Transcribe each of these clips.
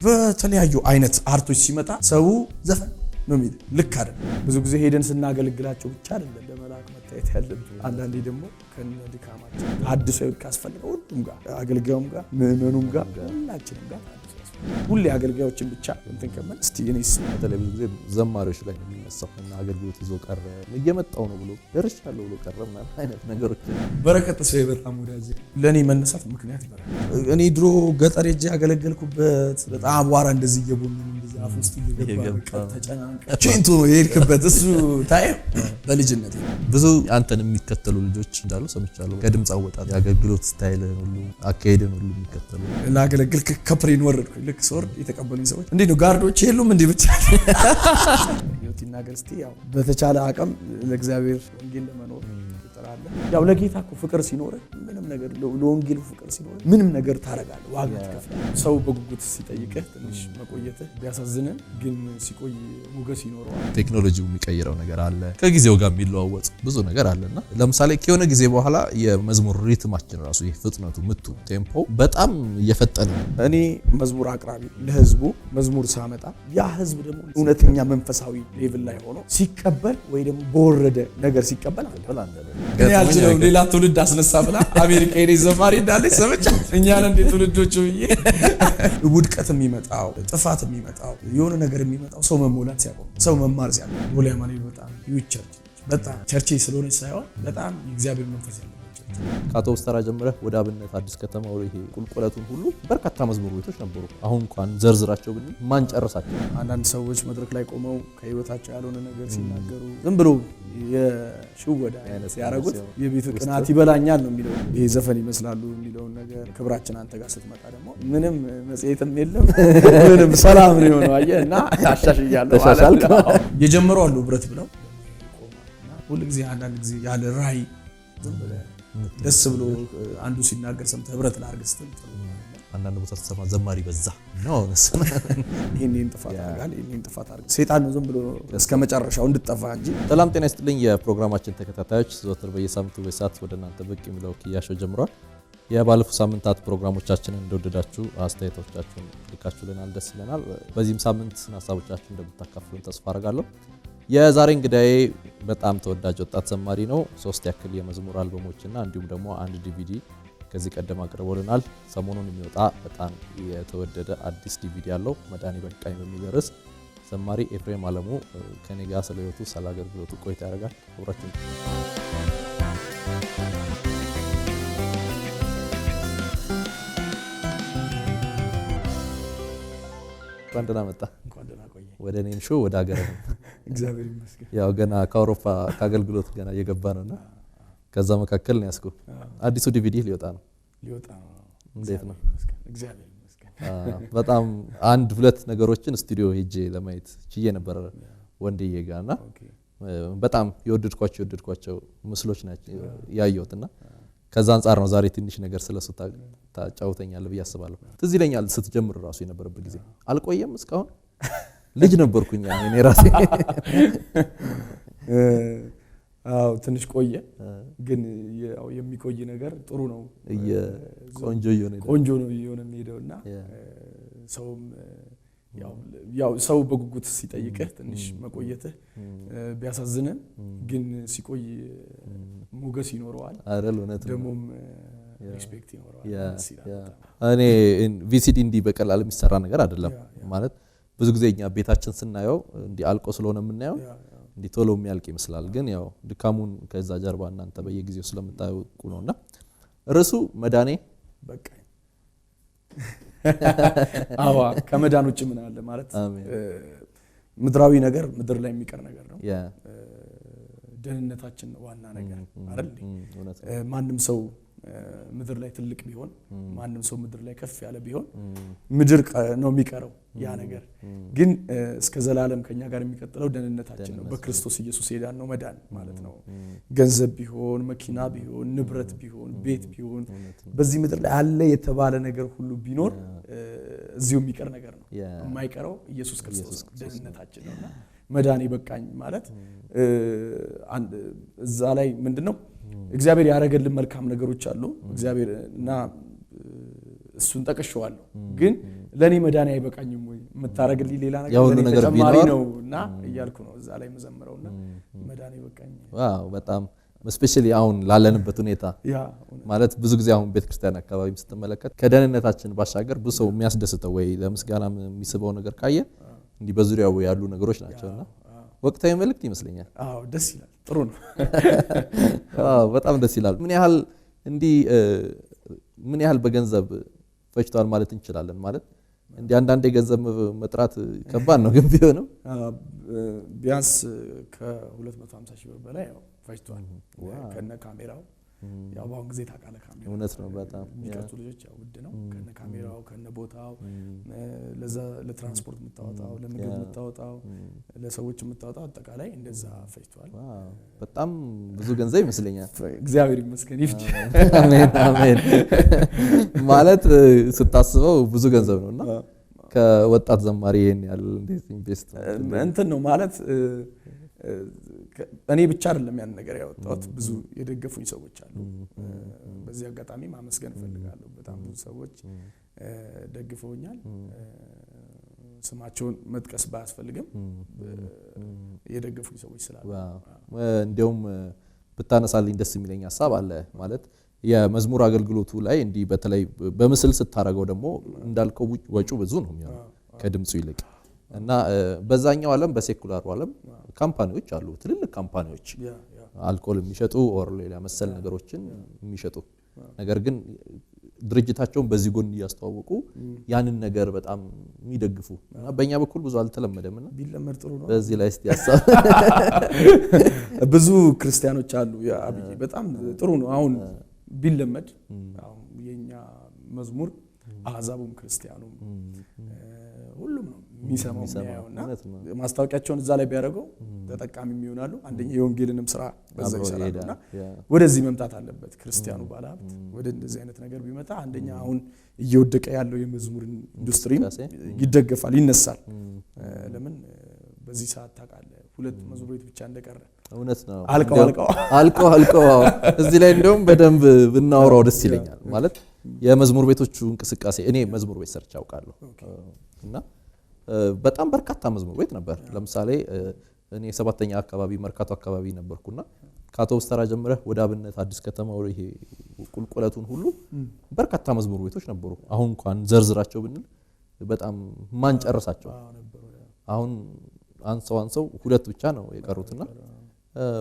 በተለያዩ አይነት አርቶች ሲመጣ ሰው ዘፈን ነው የሚል ልክ አይደል። ብዙ ጊዜ ሄደን ስናገለግላቸው ብቻ አይደለም ለመላክ መታየት ያለብን። አንዳንዴ ደግሞ ከነድካማችን አድሶ ካስፈልገው ሁሉም ጋር አገልጋዩም ጋር ምእመኑም ጋር ሁላችንም ጋር ሁሌ አገልጋዮችን ብቻ እንትን ከመን እስቲ እኔስ በተለይ ብዙ ጊዜ ዘማሪዎች ላይ የሚነሳው እና አገልግሎት ይዞ ቀረ እየመጣው ነው ብሎ ደርሻለሁ ብሎ ቀረ ምናምን አይነት ነገሮች በረከት ሰው በጣም ወዳጅ ለኔ መነሳት ምክንያት ይበራል። እኔ ድሮ ገጠር ሄጄ ያገለገልኩበት በጣም አቧራ እንደዚህ እየቦምን እንደዚህ አፍ ውስጥ እየገባ ተጨናንቀ ቼንቶ ነው የሄድክበት እሱ ታየው በልጅነት ብዙ አንተን የሚከተሉ ልጆች እንዳሉ ሰምቻለሁ። ከድምጽ አወጣጥ የአገልግሎት ስታይልን ሁሉ አካሄድን ሁሉ የሚከተሉ እና አገለግል ከፕሬን ወረድኩ ልክ ሶርድ የተቀበሉኝ ሰዎች እንዴ ነው ጋርዶች የሉም እንዴ ብቻ ዩቲና ገልስቲ ያው በተቻለ አቅም ለእግዚአብሔር ወንጌል ለመኖር ተጠራለ። ያው ለጌታ እኮ ፍቅር ሲኖር ምንም ነገር ለወንጌሉ ፍቅር ሲኖር ምንም ነገር ታረጋለህ፣ ዋጋ ትከፍላለህ። ሰው በጉጉት ሲጠይቅህ ትንሽ መቆየትህ ቢያሳዝንም ግን ሲቆይ ሞገስ ይኖረዋል። ቴክኖሎጂው የሚቀይረው ነገር አለ፣ ከጊዜው ጋር የሚለዋወጥ ብዙ ነገር አለና ለምሳሌ ከሆነ ጊዜ በኋላ የመዝሙር ሪትማችን ራሱ ፍጥነቱ ምቱ ቴምፖ በጣም እየፈጠነ እኔ መዝሙር አቅራቢ ለህዝቡ መዝሙር ሳመጣ ያ ህዝብ ደግሞ እውነተኛ መንፈሳዊ ሌቭል ላይ ሆኖ ሲቀበል ወይ ደግሞ በወረደ ነገር ሲቀበል ግን ያልችለው ሌላ ትውልድ አስነሳ ብላ አሜሪካ ሄደ ዘማሪ እንዳለች ሰምቻ እኛን እንደ ትውልዶቹ ብዬ ውድቀት የሚመጣው ጥፋት የሚመጣው የሆነ ነገር የሚመጣው ሰው መሞላት ሲያቆም ሰው መማር ሲያቆም ወላሂ በጣም ዩቸርች በጣም ቸርች ስለሆነ ሳይሆን በጣም የእግዚአብሔር መንፈስ ያለው ከአውቶቡስ ተራ ጀምረህ ወደ አብነት አዲስ ከተማ ወደ ይሄ ቁልቁለቱን ሁሉ በርካታ መዝሙር ቤቶች ነበሩ። አሁን እንኳን ዘርዝራቸው ብን ማን ጨርሳቸው። አንዳንድ ሰዎች መድረክ ላይ ቆመው ከህይወታቸው ያልሆነ ነገር ሲናገሩ ዝም ብሎ የሽወዳ አይነት ያረጉት የቤቱ ቅናት ይበላኛል ነው የሚለው። ይሄ ዘፈን ይመስላሉ የሚለውን ነገር ክብራችን አንተ ጋር ስትመጣ ደግሞ ምንም መጽሔትም የለም ምንም ሰላም ነው የሆነው። አየህ እና አሻሽያለሁ ተሻሻልክ የጀመሩ አሉ ብረት ብለው ቆማና ሁሉ ጊዜ አንዳንድ ጊዜ ያለ ራይ ዝም ብለህ ደስ ብሎ አንዱ ሲናገር ሰምተህ ህብረት ላርግ ስትል አንዳንድ ቦታ ተሰማ ዘማሪ በዛ ነው ይሄን ጥፋት አርጋል ይሄን ጥፋት አርጋ ሰይጣን ነው ዝም ብሎ እስከ መጨረሻው እንድጠፋ እንጂ። ሰላም ጤና ይስጥልኝ የፕሮግራማችን ተከታታዮች፣ ዘወትር በየሳምንቱ በሰዓት ወደ እናንተ ብቅ የሚለው ኪያሾው ጀምሯል። የባለፉት ሳምንታት ፕሮግራሞቻችንን እንደወደዳችሁ አስተያየቶቻችሁን ልካችሁልናል፣ ደስ ይለናል። በዚህም ሳምንት ሀሳቦቻችሁን እንደምታካፍሉን ተስፋ አደርጋለሁ። የዛሬ እንግዳዬ በጣም ተወዳጅ ወጣት ዘማሪ ነው። 3 ያክል የመዝሙር አልበሞችና እንዲሁም ደግሞ አንድ ዲቪዲ ከዚህ ቀደም አቅርቦልናል። ሰሞኑን የሚወጣ በጣም የተወደደ አዲስ ዲቪዲ ያለው መዳኔ በቃኝ በሚል ርዕስ ዘማሪ ኤፍሬም አለሙ ከኔ ጋር ስለ ህይወቱ ስለ አገልግሎቱ ቆይታ ያደርጋል። አብራችሁን እንኳን መጣ። ወደ እኔን ሾው ወደ ሀገር ነው እግዚአብሔር ይመስገን። ያው ገና ከአውሮፓ ከአገልግሎት ገና እየገባ ነውና ከዛ መካከል ነው ያስኩ። አዲሱ ዲቪዲ ሊወጣ ነው። እንዴት ነው? እግዚአብሔር ይመስገን። በጣም አንድ ሁለት ነገሮችን ስቱዲዮ ሄጄ ለማየት ችዬ ነበር ወንድዬ ጋርና በጣም የወደድኳቸው ምስሎች ናቸው ያየሁትና ከዛ አንፃር ነው ዛሬ ትንሽ ነገር ስለሱ ታጫውተኛለህ ብዬ አስባለሁ። ትዝ ይለኛል ስትጀምር ራሱ የነበረበት ጊዜ አልቆየም እስካሁን ልጅ ነበርኩኝ እኔ ራሴ። አዎ ትንሽ ቆየ፣ ግን ያው የሚቆይ ነገር ጥሩ ነው። ቆንጆ ነው እየሆነ የሚሄደውና ሰውም ያው ሰው በጉጉት ሲጠይቅህ ትንሽ መቆየትህ ቢያሳዝንም ግን ሲቆይ ሞገስ ይኖረዋል አይደል? እውነት ነው። ደሞም ሪስፔክት ይኖረዋል። እኔ ቪሲዲ እንዲህ በቀላል የሚሰራ ነገር አይደለም ማለት ብዙ ጊዜ እኛ ቤታችን ስናየው እንዲህ አልቆ ስለሆነ የምናየው እንዲህ ቶሎ የሚያልቅ ይመስላል። ግን ያው ድካሙን ከዛ ጀርባ እናንተ በየጊዜው ስለምታውቁ ነውና ርዕሱ መዳኔ በቃኝ። አዎ ከመዳን ውጭ ምን አለ ማለት ምድራዊ ነገር ምድር ላይ የሚቀር ነገር ነው። ደህንነታችን ዋና ነገር አይደል? ማንም ሰው ምድር ላይ ትልቅ ቢሆን ማንም ሰው ምድር ላይ ከፍ ያለ ቢሆን ምድር ነው የሚቀረው ያ ነገር። ግን እስከ ዘላለም ከኛ ጋር የሚቀጥለው ደህንነታችን ነው። በክርስቶስ ኢየሱስ ሄዳን ነው መዳን ማለት ነው። ገንዘብ ቢሆን መኪና ቢሆን ንብረት ቢሆን ቤት ቢሆን በዚህ ምድር ላይ አለ የተባለ ነገር ሁሉ ቢኖር እዚሁ የሚቀር ነገር ነው። የማይቀረው ኢየሱስ ክርስቶስ ደህንነታችን ነውና መዳኔ በቃኝ ማለት እዛ ላይ ምንድነው እግዚአብሔር ያረገልን መልካም ነገሮች አሉ። እግዚአብሔር እና እሱን ጠቅሼዋለሁ። ግን ለኔ መዳን አይበቃኝም ወይ የምታረግልኝ ሌላ ያው ሁሉ ነገር ነገር ተጨማሪ ቢኖር ነውና እያልኩ ነው እዛ ላይ መዘምረውና መዳን አይበቃኝ። ዋው በጣም ስፔሻሊ አሁን ላለንበት ሁኔታ ያ ማለት ብዙ ጊዜ አሁን ቤተክርስቲያን አካባቢ ስትመለከት ከደህንነታችን ባሻገር ብዙ ሰው የሚያስደስተው ወይ ለምስጋና የሚስበው ነገር ካየ እንዲህ በዙሪያው ያሉ ነገሮች ናቸውና ወቅታዊ መልእክት ይመስለኛል። አዎ ደስ ይላል። ጥሩ ነው። አዎ በጣም ደስ ይላል። ምን ያህል በገንዘብ ፈጅቷል ማለት እንችላለን? ማለት እንዲህ አንዳንዴ ገንዘብ መጥራት ከባድ ነው፣ ግን ቢሆንም ቢያንስ ከ250 ሺህ ብር በላይ ያው ፈጅቷል ከነ ካሜራው። ያው በአሁን ጊዜ ታውቃለህ ካሜራው እውነት ነው በጣም የሚቀርጹ ልጆች ያው ውድ ነው። ከነ ካሜራው ከነ ቦታው ለዛ ለትራንስፖርት የምታወጣው ለምግብ የምታወጣው ለሰዎች የምታወጣው አጠቃላይ እንደዛ ፈጅቷል። በጣም ብዙ ገንዘብ ይመስለኛል። እግዚአብሔር ይመስገን ይፍጅ። አሜን አሜን። ማለት ስታስበው ብዙ ገንዘብ ነውና ከወጣት ዘማሪ ይሄን ያህል እንዴት ኢንቨስት እንትን ነው ማለት እኔ ብቻ አይደለም ያን ነገር ያወጣሁት፣ ብዙ የደገፉኝ ሰዎች አሉ። በዚህ አጋጣሚ ማመስገን እፈልጋለሁ። በጣም ብዙ ሰዎች ደግፈውኛል። ስማቸውን መጥቀስ ባያስፈልግም የደገፉኝ ሰዎች ስላሉ እንደውም ብታነሳልኝ ደስ የሚለኝ ሐሳብ አለ። ማለት የመዝሙር አገልግሎቱ ላይ እንዲህ በተለይ በምስል ስታረገው ደግሞ እንዳልከው ወጪው ብዙ ነው የሚሆነው ከድምጹ ይልቅ እና በዛኛው ዓለም በሴኩላሩ ዓለም ካምፓኒዎች አሉ፣ ትልልቅ ካምፓኒዎች አልኮል የሚሸጡ ኦር ሌላ መሰል ነገሮችን የሚሸጡ ነገር ግን ድርጅታቸውን በዚህ ጎን እያስተዋወቁ ያንን ነገር በጣም የሚደግፉ እና በእኛ በኩል ብዙ አልተለመደምና ቢለመድ ጥሩ ነው። በዚህ ላይ እስቲ ሐሳብ ብዙ ክርስቲያኖች አሉ አብይ በጣም ጥሩ ነው። አሁን ቢለመድ አሁን የኛ መዝሙር አሕዛቡም ክርስቲያኑም ሁሉም ነው የሚሰማው የሚያየውና ማስታወቂያቸውን እዛ ላይ ቢያደርገው ተጠቃሚ ይሆናሉ። አንደኛ የወንጌልንም ስራ በዛው ይሰራሉና ወደዚህ መምጣት አለበት ክርስቲያኑ ባለሀብት ወደ እንደዚህ አይነት ነገር ቢመጣ አንደኛ አሁን እየወደቀ ያለው የመዝሙር ኢንዱስትሪ ይደገፋል፣ ይነሳል። ለምን በዚህ ሰዓት ታውቃለህ ሁለት መዝሙር ቤት ብቻ እንደቀረ እውነት ነው። አልቀው እዚህ ላይ እንደውም በደንብ ብናወራው ደስ ይለኛል። ማለት የመዝሙር ቤቶቹ እንቅስቃሴ እኔ መዝሙር ቤት ሰርቼ አውቃለሁ እና በጣም በርካታ መዝሙር ቤት ነበር። ለምሳሌ እኔ 7ኛ አካባቢ መርካቶ አካባቢ ነበርኩና ከአውቶቡስ ተራ ጀምረህ ወደ አብነት አዲስ ከተማ ወደ ይሄ ቁልቁለቱን ሁሉ በርካታ መዝሙር ቤቶች ነበሩ። አሁን እንኳን ዘርዝራቸው ብንል በጣም ማን ጨርሳቸው። አሁን አንሰው ሁለት ብቻ ነው የቀሩትና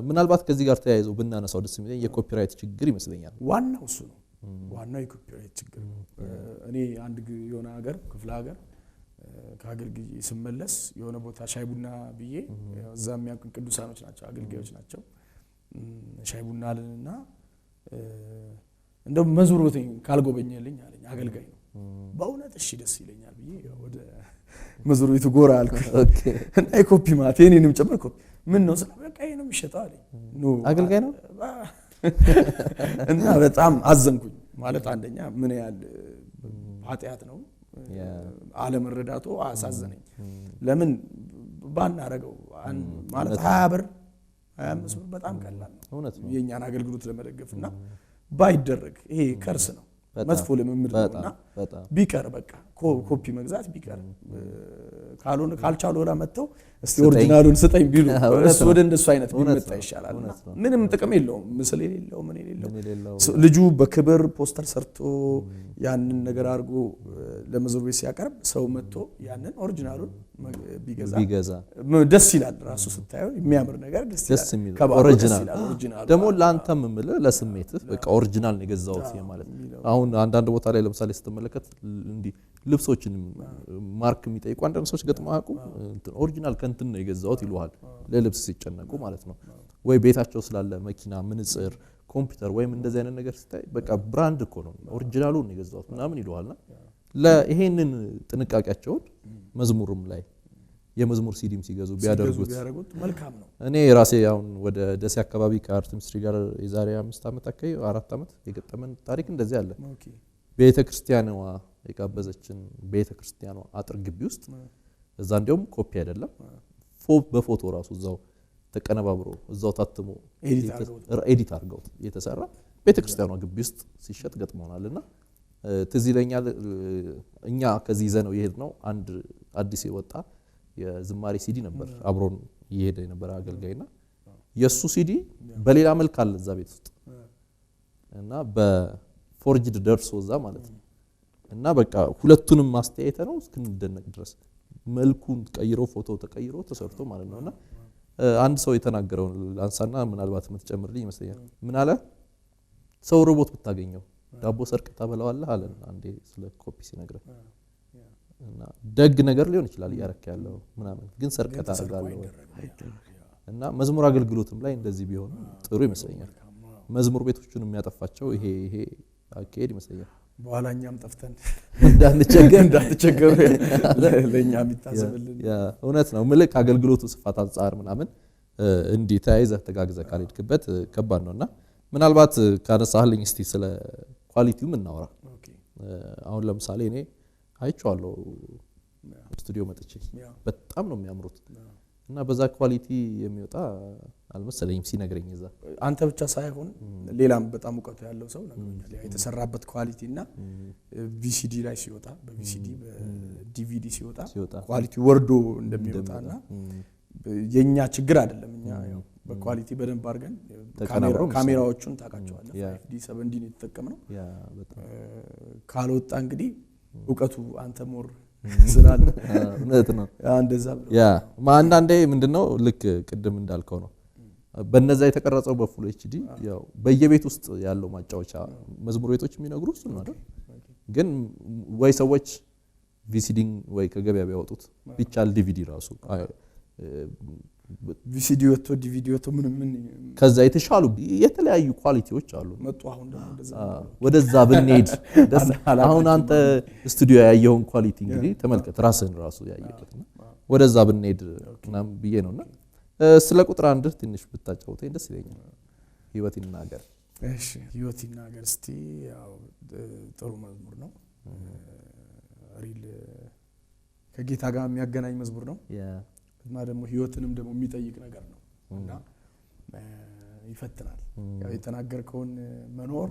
ምናልባት ከዚህ ጋር ተያይዘው ብናነሳው ደስ የሚለኝ የኮፒራይት ችግር ይመስለኛል። ዋናው እሱ ነው። ዋናው የኮፒራይት ችግር እኔ አንድ የሆነ ሀገር ክፍለ ሀገር ከአገልግሎት ስመለስ የሆነ ቦታ ሻይ ቡና ብዬ እዛ የሚያውቁን ቅዱሳኖች ናቸው፣ አገልጋዮች ናቸው። ሻይ ቡና አለንና እንደው መዝሙር ቤት ካልጎበኘልኝ አለኝ። አገልጋይ ነው። በእውነት እሺ ደስ ይለኛል ብዬ ወደ መዝሙር ቤቱ ጎራ አልኩ። እና የኮፒ ማለት የኔንም ጨምር ኮፒ ምን ነው ስለ በቃ ይሄ ነው የሚሸጠው አለኝ። አገልጋይ ነው እና በጣም አዘንኩኝ። ማለት አንደኛ ምን ያህል ኃጢአት ነው አለመረዳቱ አሳዘነኝ። ለምን ባናረገው ማለት 20 ብር 25 ብር በጣም ቀላል ነው የኛን አገልግሎት ለመደገፍና ባይደረግ ይሄ ከርስ ነው መጥፎ ልምምድ ነውና ቢቀር በቃ ኮፒ መግዛት ቢቀር ካልሆነ ካልቻሉ ወላ መተው እስቲ ኦሪጂናሉን ስጠኝ ቢሉ እሱ ወደ እንደሱ አይነት ቢመጣ ይሻላል። ምንም ጥቅም የለውም ምስል የሌለው ምን የሌለው ልጁ በክብር ፖስተር ሰርቶ ያንን ነገር አድርጎ ለመዝሙር ቤት ሲያቀርብ ሰው መጥቶ ያንን ኦሪጂናሉን ቢገዛ ደስ ይላል። ራሱ ስታየው የሚያምር ነገር ደስ ይላል። ኦሪጂናል ደግሞ ላንተም ምምል ለስሜትህ በቃ ኦሪጂናል ነው የገዛውት ማለት። አሁን አንዳንድ ቦታ ላይ ለምሳሌ ስትመለከት እንዲ ልብሶችን ማርክ የሚጠይቁ አንዳንድ ሰዎች ገጥመው አያውቁ ኦሪጂናል ከንትን ነው የገዛውት ይሉሃል ለልብስ ሲጨነቁ ማለት ነው። ወይ ቤታቸው ስላለ መኪና፣ ምንጽር፣ ኮምፒውተር ወይም እንደዚህ አይነት ነገር ስታይ በቃ ብራንድ እኮ ነው ኦሪጂናሉን ነው የገዛውት ምናምን ይሉሃልና ለይሄንን ጥንቃቄያቸውን መዝሙርም ላይ የመዝሙር ሲዲም ሲገዙ ቢያደርጉት መልካም ነው። እኔ ራሴ አሁን ወደ ደሴ አካባቢ ከአርት ሚኒስትሪ ጋር የዛሬ 5 ዓመት አካባቢ 4 ዓመት የገጠመን ታሪክ እንደዚህ አለ። ቤተክርስቲያኗ የጋበዘችን ቤተክርስቲያኗ አጥር ግቢ ውስጥ እዛ እንደውም ኮፒ አይደለም በፎቶ ራሱ እዛው ተቀነባብሮ እዛው ታትሞ ኤዲት አድርገው የተሰራ ቤተክርስቲያኗ ግቢ ውስጥ ሲሸጥ ገጥሞናልና ትዝ ይለኛል እኛ ከዚህ ይዘነው የሄድነው አንድ አዲስ የወጣ የዝማሬ ሲዲ ነበር አብሮን እየሄደ የነበረ አገልጋይና የሱ ሲዲ በሌላ መልክ አለ እዛ ቤት ውስጥ እና በፎርጅድ ደርሶ እዛ ማለት ነው እና በቃ ሁለቱንም ማስተያየተ ነው እስክንደነቅ ድረስ መልኩን ቀይሮ ፎቶ ተቀይሮ ተሰርቶ ማለት ነውና አንድ ሰው የተናገረው አንሳና ምናልባት የምትጨምርልኝ ይመስለኛል ምን አለ ሰው ሮቦት ብታገኘው ዳቦ ሰርቅ ታበላዋለህ አለን አንዴ ስለ ኮፒ ሲነግረን እና ደግ ነገር ሊሆን ይችላል ያረክ ያለው ምናምን ግን ሰርቀታ አርጋለው እና መዝሙር አገልግሎትም ላይ እንደዚህ ቢሆን ጥሩ ይመስለኛል መዝሙር ቤቶቹን የሚያጠፋቸው ይሄ አካሄድ ይመስለኛል በኋላኛም ጠፍተን እንዳንቸገር ለኛ የሚታዘብልን ያ እውነት ነው ምልክ አገልግሎቱ ስፋት አንፃር ምናምን እንዲህ ተያይዘህ ተጋግዘህ ካልሄድክበት ከባድ ነውና ምናልባት ካነሳህልኝ እስቲ ስለ ኳሊቲው እናወራ አሁን ለምሳሌ እኔ አይቼዋለሁ ስቱዲዮ መጥቼ በጣም ነው የሚያምሩት እና በዛ ኳሊቲ የሚወጣ አልመሰለኝም ሲነግረኝ እዛ አንተ ብቻ ሳይሆን ሌላም በጣም እውቀቱ ያለው ሰው ነግሮኛል የተሰራበት ኳሊቲ እና ቪሲዲ ላይ ሲወጣ በቪሲዲ በዲቪዲ ሲወጣ ኳሊቲው ወርዶ እንደሚወጣና የኛ ችግር አይደለም እኛ ያው በኳሊቲ በደንብ አድርገን ካሜራዎቹን ታቃቸዋለህ 5D 7D ነው የተጠቀምነው ያ በጣም ካልወጣ እንግዲህ እውቀቱ አንተ ሞር ስላለ እውነት ነው እንደዛ ብለው ያ አንዳንዴ ምንድነው ልክ ቅድም እንዳልከው ነው በነዛ የተቀረጸው በፉል ኤችዲ ያው በየቤት ውስጥ ያለው ማጫወቻ መዝሙር ቤቶች የሚነግሩ እሱ ነው አይደል ግን ወይ ሰዎች ቪሲዲ ወይ ከገበያ ቢያወጡት ቢቻል ዲቪዲ ራሱ ቪሲዲ ወጥቶ ዲቪዲ ወጥቶ ምን ከዛ የተሻሉ የተለያዩ ኳሊቲዎች አሉ መጡ አሁን ደግሞ እንደዛ ወደዛ ብንሄድ አሁን አንተ ስቱዲዮ ያየውን ኳሊቲ እንግዲህ ተመልከት ራስን ራሱ ያየበትና ወደዛ ብንሄድ ምናምን ብዬ ነውና ስለ ቁጥር አንድ ትንሽ ብታጫውተኝ ደስ ይለኛል ህይወት ይናገር እሺ ህይወት ይናገር እስቲ ያው ጥሩ መዝሙር ነው ሪል ከጌታ ጋር የሚያገናኝ መዝሙር ነው እና ደግሞ ህይወትንም ደግሞ የሚጠይቅ ነገር ነው እና ይፈትናል ያው የተናገርከውን መኖር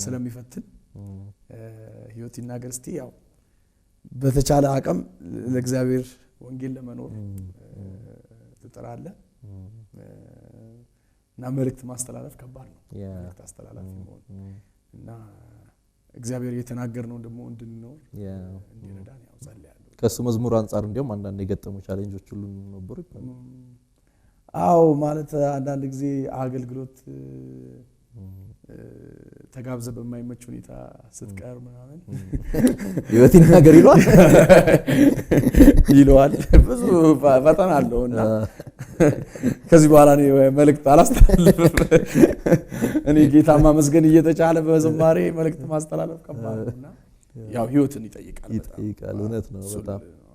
ስለሚፈትን ህይወት ይናገር እስቲ ያው በተቻለ አቅም ለእግዚአብሔር ወንጌል ለመኖር ትጥራለህ እና መልእክት ማስተላለፍ ከባድ ነው መልእክት አስተላላፊ መሆን እና እግዚአብሔር የተናገርነው ደግሞ እንድንኖር እንዲረዳን ያው ጸልያለሁ ከሱ መዝሙር አንፃር እንዲያውም አንዳንድ የገጠሙ ቻሌንጆች ሁሉ ነበሩ ይባላል አው ማለት አንዳንድ ጊዜ አገልግሎት ተጋብዘ በማይመች ሁኔታ ስትቀር ምናምን ህይወት ይናገር ይለዋል ብዙ ፈተና አለውና ከዚህ በኋላ ነው መልእክት አላስተላልፍም እኔ ጌታ ማመስገን እየተቻለ በዝማሬ መልእክት ማስተላለፍ ከባድ ነውና ያው ህይወትን ይጠይቃል እውነት ነው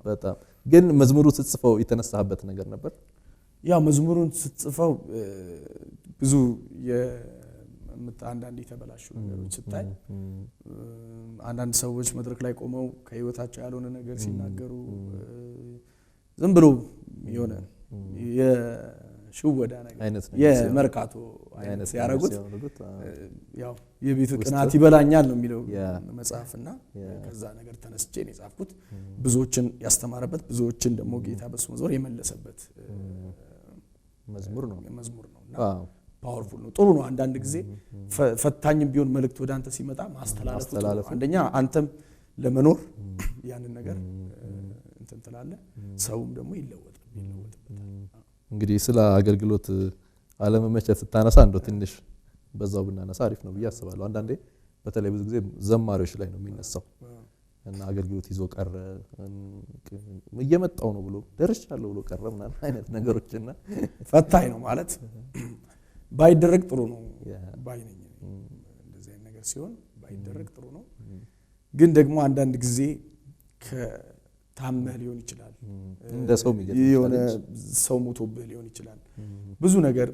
በጣም ግን መዝሙሩ ስትጽፈው የተነሳበት ነገር ነበር ያው መዝሙሩን ስትጽፈው ብዙ አንዳንድ የተበላሹ ነገሮች ስታይ አንዳንድ ሰዎች መድረክ ላይ ቆመው ከህይወታቸው ያልሆነ ነገር ሲናገሩ ዝም ብሎ የሆነ የሽወዳ ነገር የመርካቶ አይነት ያረጉት ያው የቤቱ ቅናት ይበላኛል ነው የሚለው መጽሐፍና ከዛ ነገር ተነስቼ ነው የጻፍኩት ብዙዎችን ያስተማረበት ብዙዎችን ደግሞ ጌታ በሱ መዝሙር የመለሰበት መዝሙር ነውና ፓወርፉል ነው ጥሩ ነው አንዳንድ ጊዜ ፈታኝም ቢሆን መልእክት ወደ አንተ ሲመጣ ማስተላለፍ አንደኛ አንተም ለመኖር ያንን ነገር እንትን ትላለህ ሰውም ደግሞ ይለወጥበታል እንግዲህ ስለ አገልግሎት አለመመቸት ስታነሳ እንደው ትንሽ በዛው ብናነሳ አሪፍ ነው ብዬ አስባለሁ አንዳንዴ በተለይ ብዙ ጊዜ ዘማሪዎች ላይ ነው የሚነሳው እና አገልግሎት ይዞ ቀረ እየመጣው ነው ብሎ ደርሻለሁ ብሎ ቀረ ምናምን አይነት ነገሮችና ፈታኝ ነው ማለት ባይደረግ ጥሩ ነው ባይነኝ እንደዚህ አይነት ነገር ሲሆን ባይደረግ ጥሩ ነው ግን ደግሞ አንዳንድ ጊዜ ከታመህ ሊሆን ይችላል እንደ ሰው የሆነ ሰው ሞቶብህ ሊሆን ይችላል ብዙ ነገር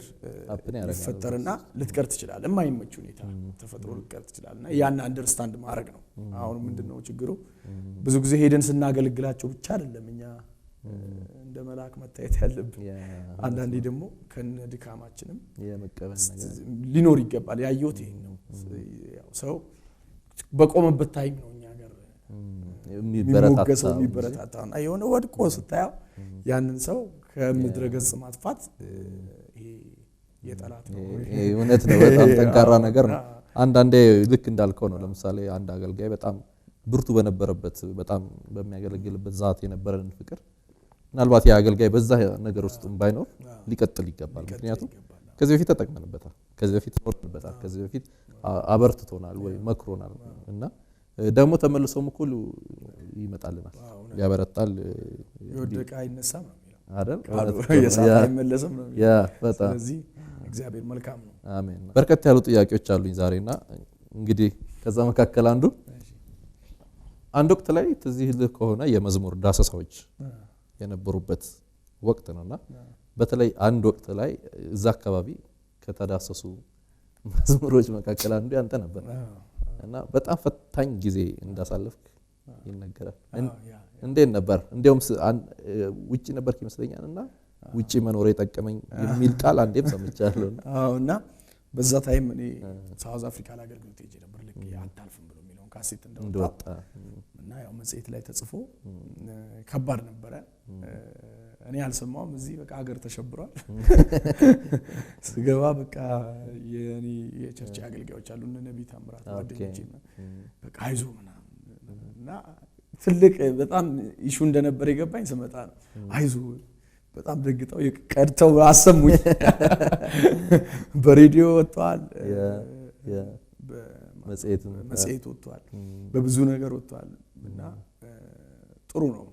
ይፈጠርና ልትቀር ትችላለህ የማይመች ሁኔታ ተፈጥሮ ልትቀር ትችላለህና ያን አንደርስታንድ ማድረግ ነው አሁን ምንድነው ችግሩ ብዙ ጊዜ ሄደን ስናገለግላቸው ብቻ አይደለም እኛ እንደ መልአክ መታየት ያለብን አንዳንዴ ደግሞ ከነ ድካማችንም የመቀበል ነገር ሊኖር ይገባል ያየሁት ይሄን ነው ያው ሰው በቆመበት ታይም ነው እኛ ጋር የሚበረታታውና የሆነ ወድቆ ስታየው ያንን ሰው ከምድረ ገጽ ማጥፋት ይሄ የጠላት ነው። እውነት ነው። በጣም ጠንካራ ነገር ነው። አንዳንዴ ልክ እንዳልከው ነው። ለምሳሌ አንድ አገልጋይ በጣም ብርቱ በነበረበት በጣም በሚያገለግልበት ዛት የነበረን ፍቅር ምናልባት ያ አገልጋይ በዛ ነገር ውስጥ ባይኖር ሊቀጥል ይገባል። ምክንያቱም ከዚህ በፊት ተጠቅመንበታል፣ ከዚህ በፊት ኖርንበታል፣ ከዚህ በፊት አበርትቶናል ወይ መክሮናል እና ደግሞ ተመልሶም እኮ ይመጣልናል፣ ያበረታል። የወደቀ አይነሳም ነው አይደል? የሳት አይመለስም ነው። ያ በጣም ስለዚህ እግዚአብሔር መልካም ነው። አሜን። በርከት ያሉ ጥያቄዎች አሉኝ ዛሬና እንግዲህ ከዛ መካከል አንድ ወቅት ላይ ትዝ ይልህ ከሆነ የመዝሙር ዳሰሳዎች የነበሩበት ወቅት ነውና በተለይ አንድ ወቅት ላይ እዛ አካባቢ ከተዳሰሱ መዝሙሮች መካከል አንዱ ያንተ ነበር እና በጣም ፈታኝ ጊዜ እንዳሳለፍክ ይነገራል። እንዴት ነበር? እንዲያውም ውጪ ነበርክ ይመስለኛልና ውጪ መኖር የጠቀመኝ የሚል ቃል አንዴም ሰምቻለሁ። እና በዛ ታይም እኔ ሳውዝ አፍሪካ ለአገልግሎት ሄጄ ነበር። ልክ አታልፍም ብሎ የሚለውን ካሴት እንደወጣ እና ያው መጽሔት ላይ ተጽፎ ከባድ ነበረ። እኔ አልሰማውም። እዚህ በቃ ሀገር ተሸብሯል። ስገባ በቃ የኔ የቸርች አገልጋዮች አሉ እነ ነብይ ታምራት ወደኛችና በቃ አይዞ ምናምን እና ትልቅ በጣም ኢሹ እንደነበር የገባኝ ስመጣ ነው። አይዞ በጣም ደግጠው ቀድተው አሰሙኝ። በሬዲዮ ወጥቷል፣ በመጽሔት ወጥቷል፣ በብዙ ነገር ወጥቷል እና ጥሩ ነው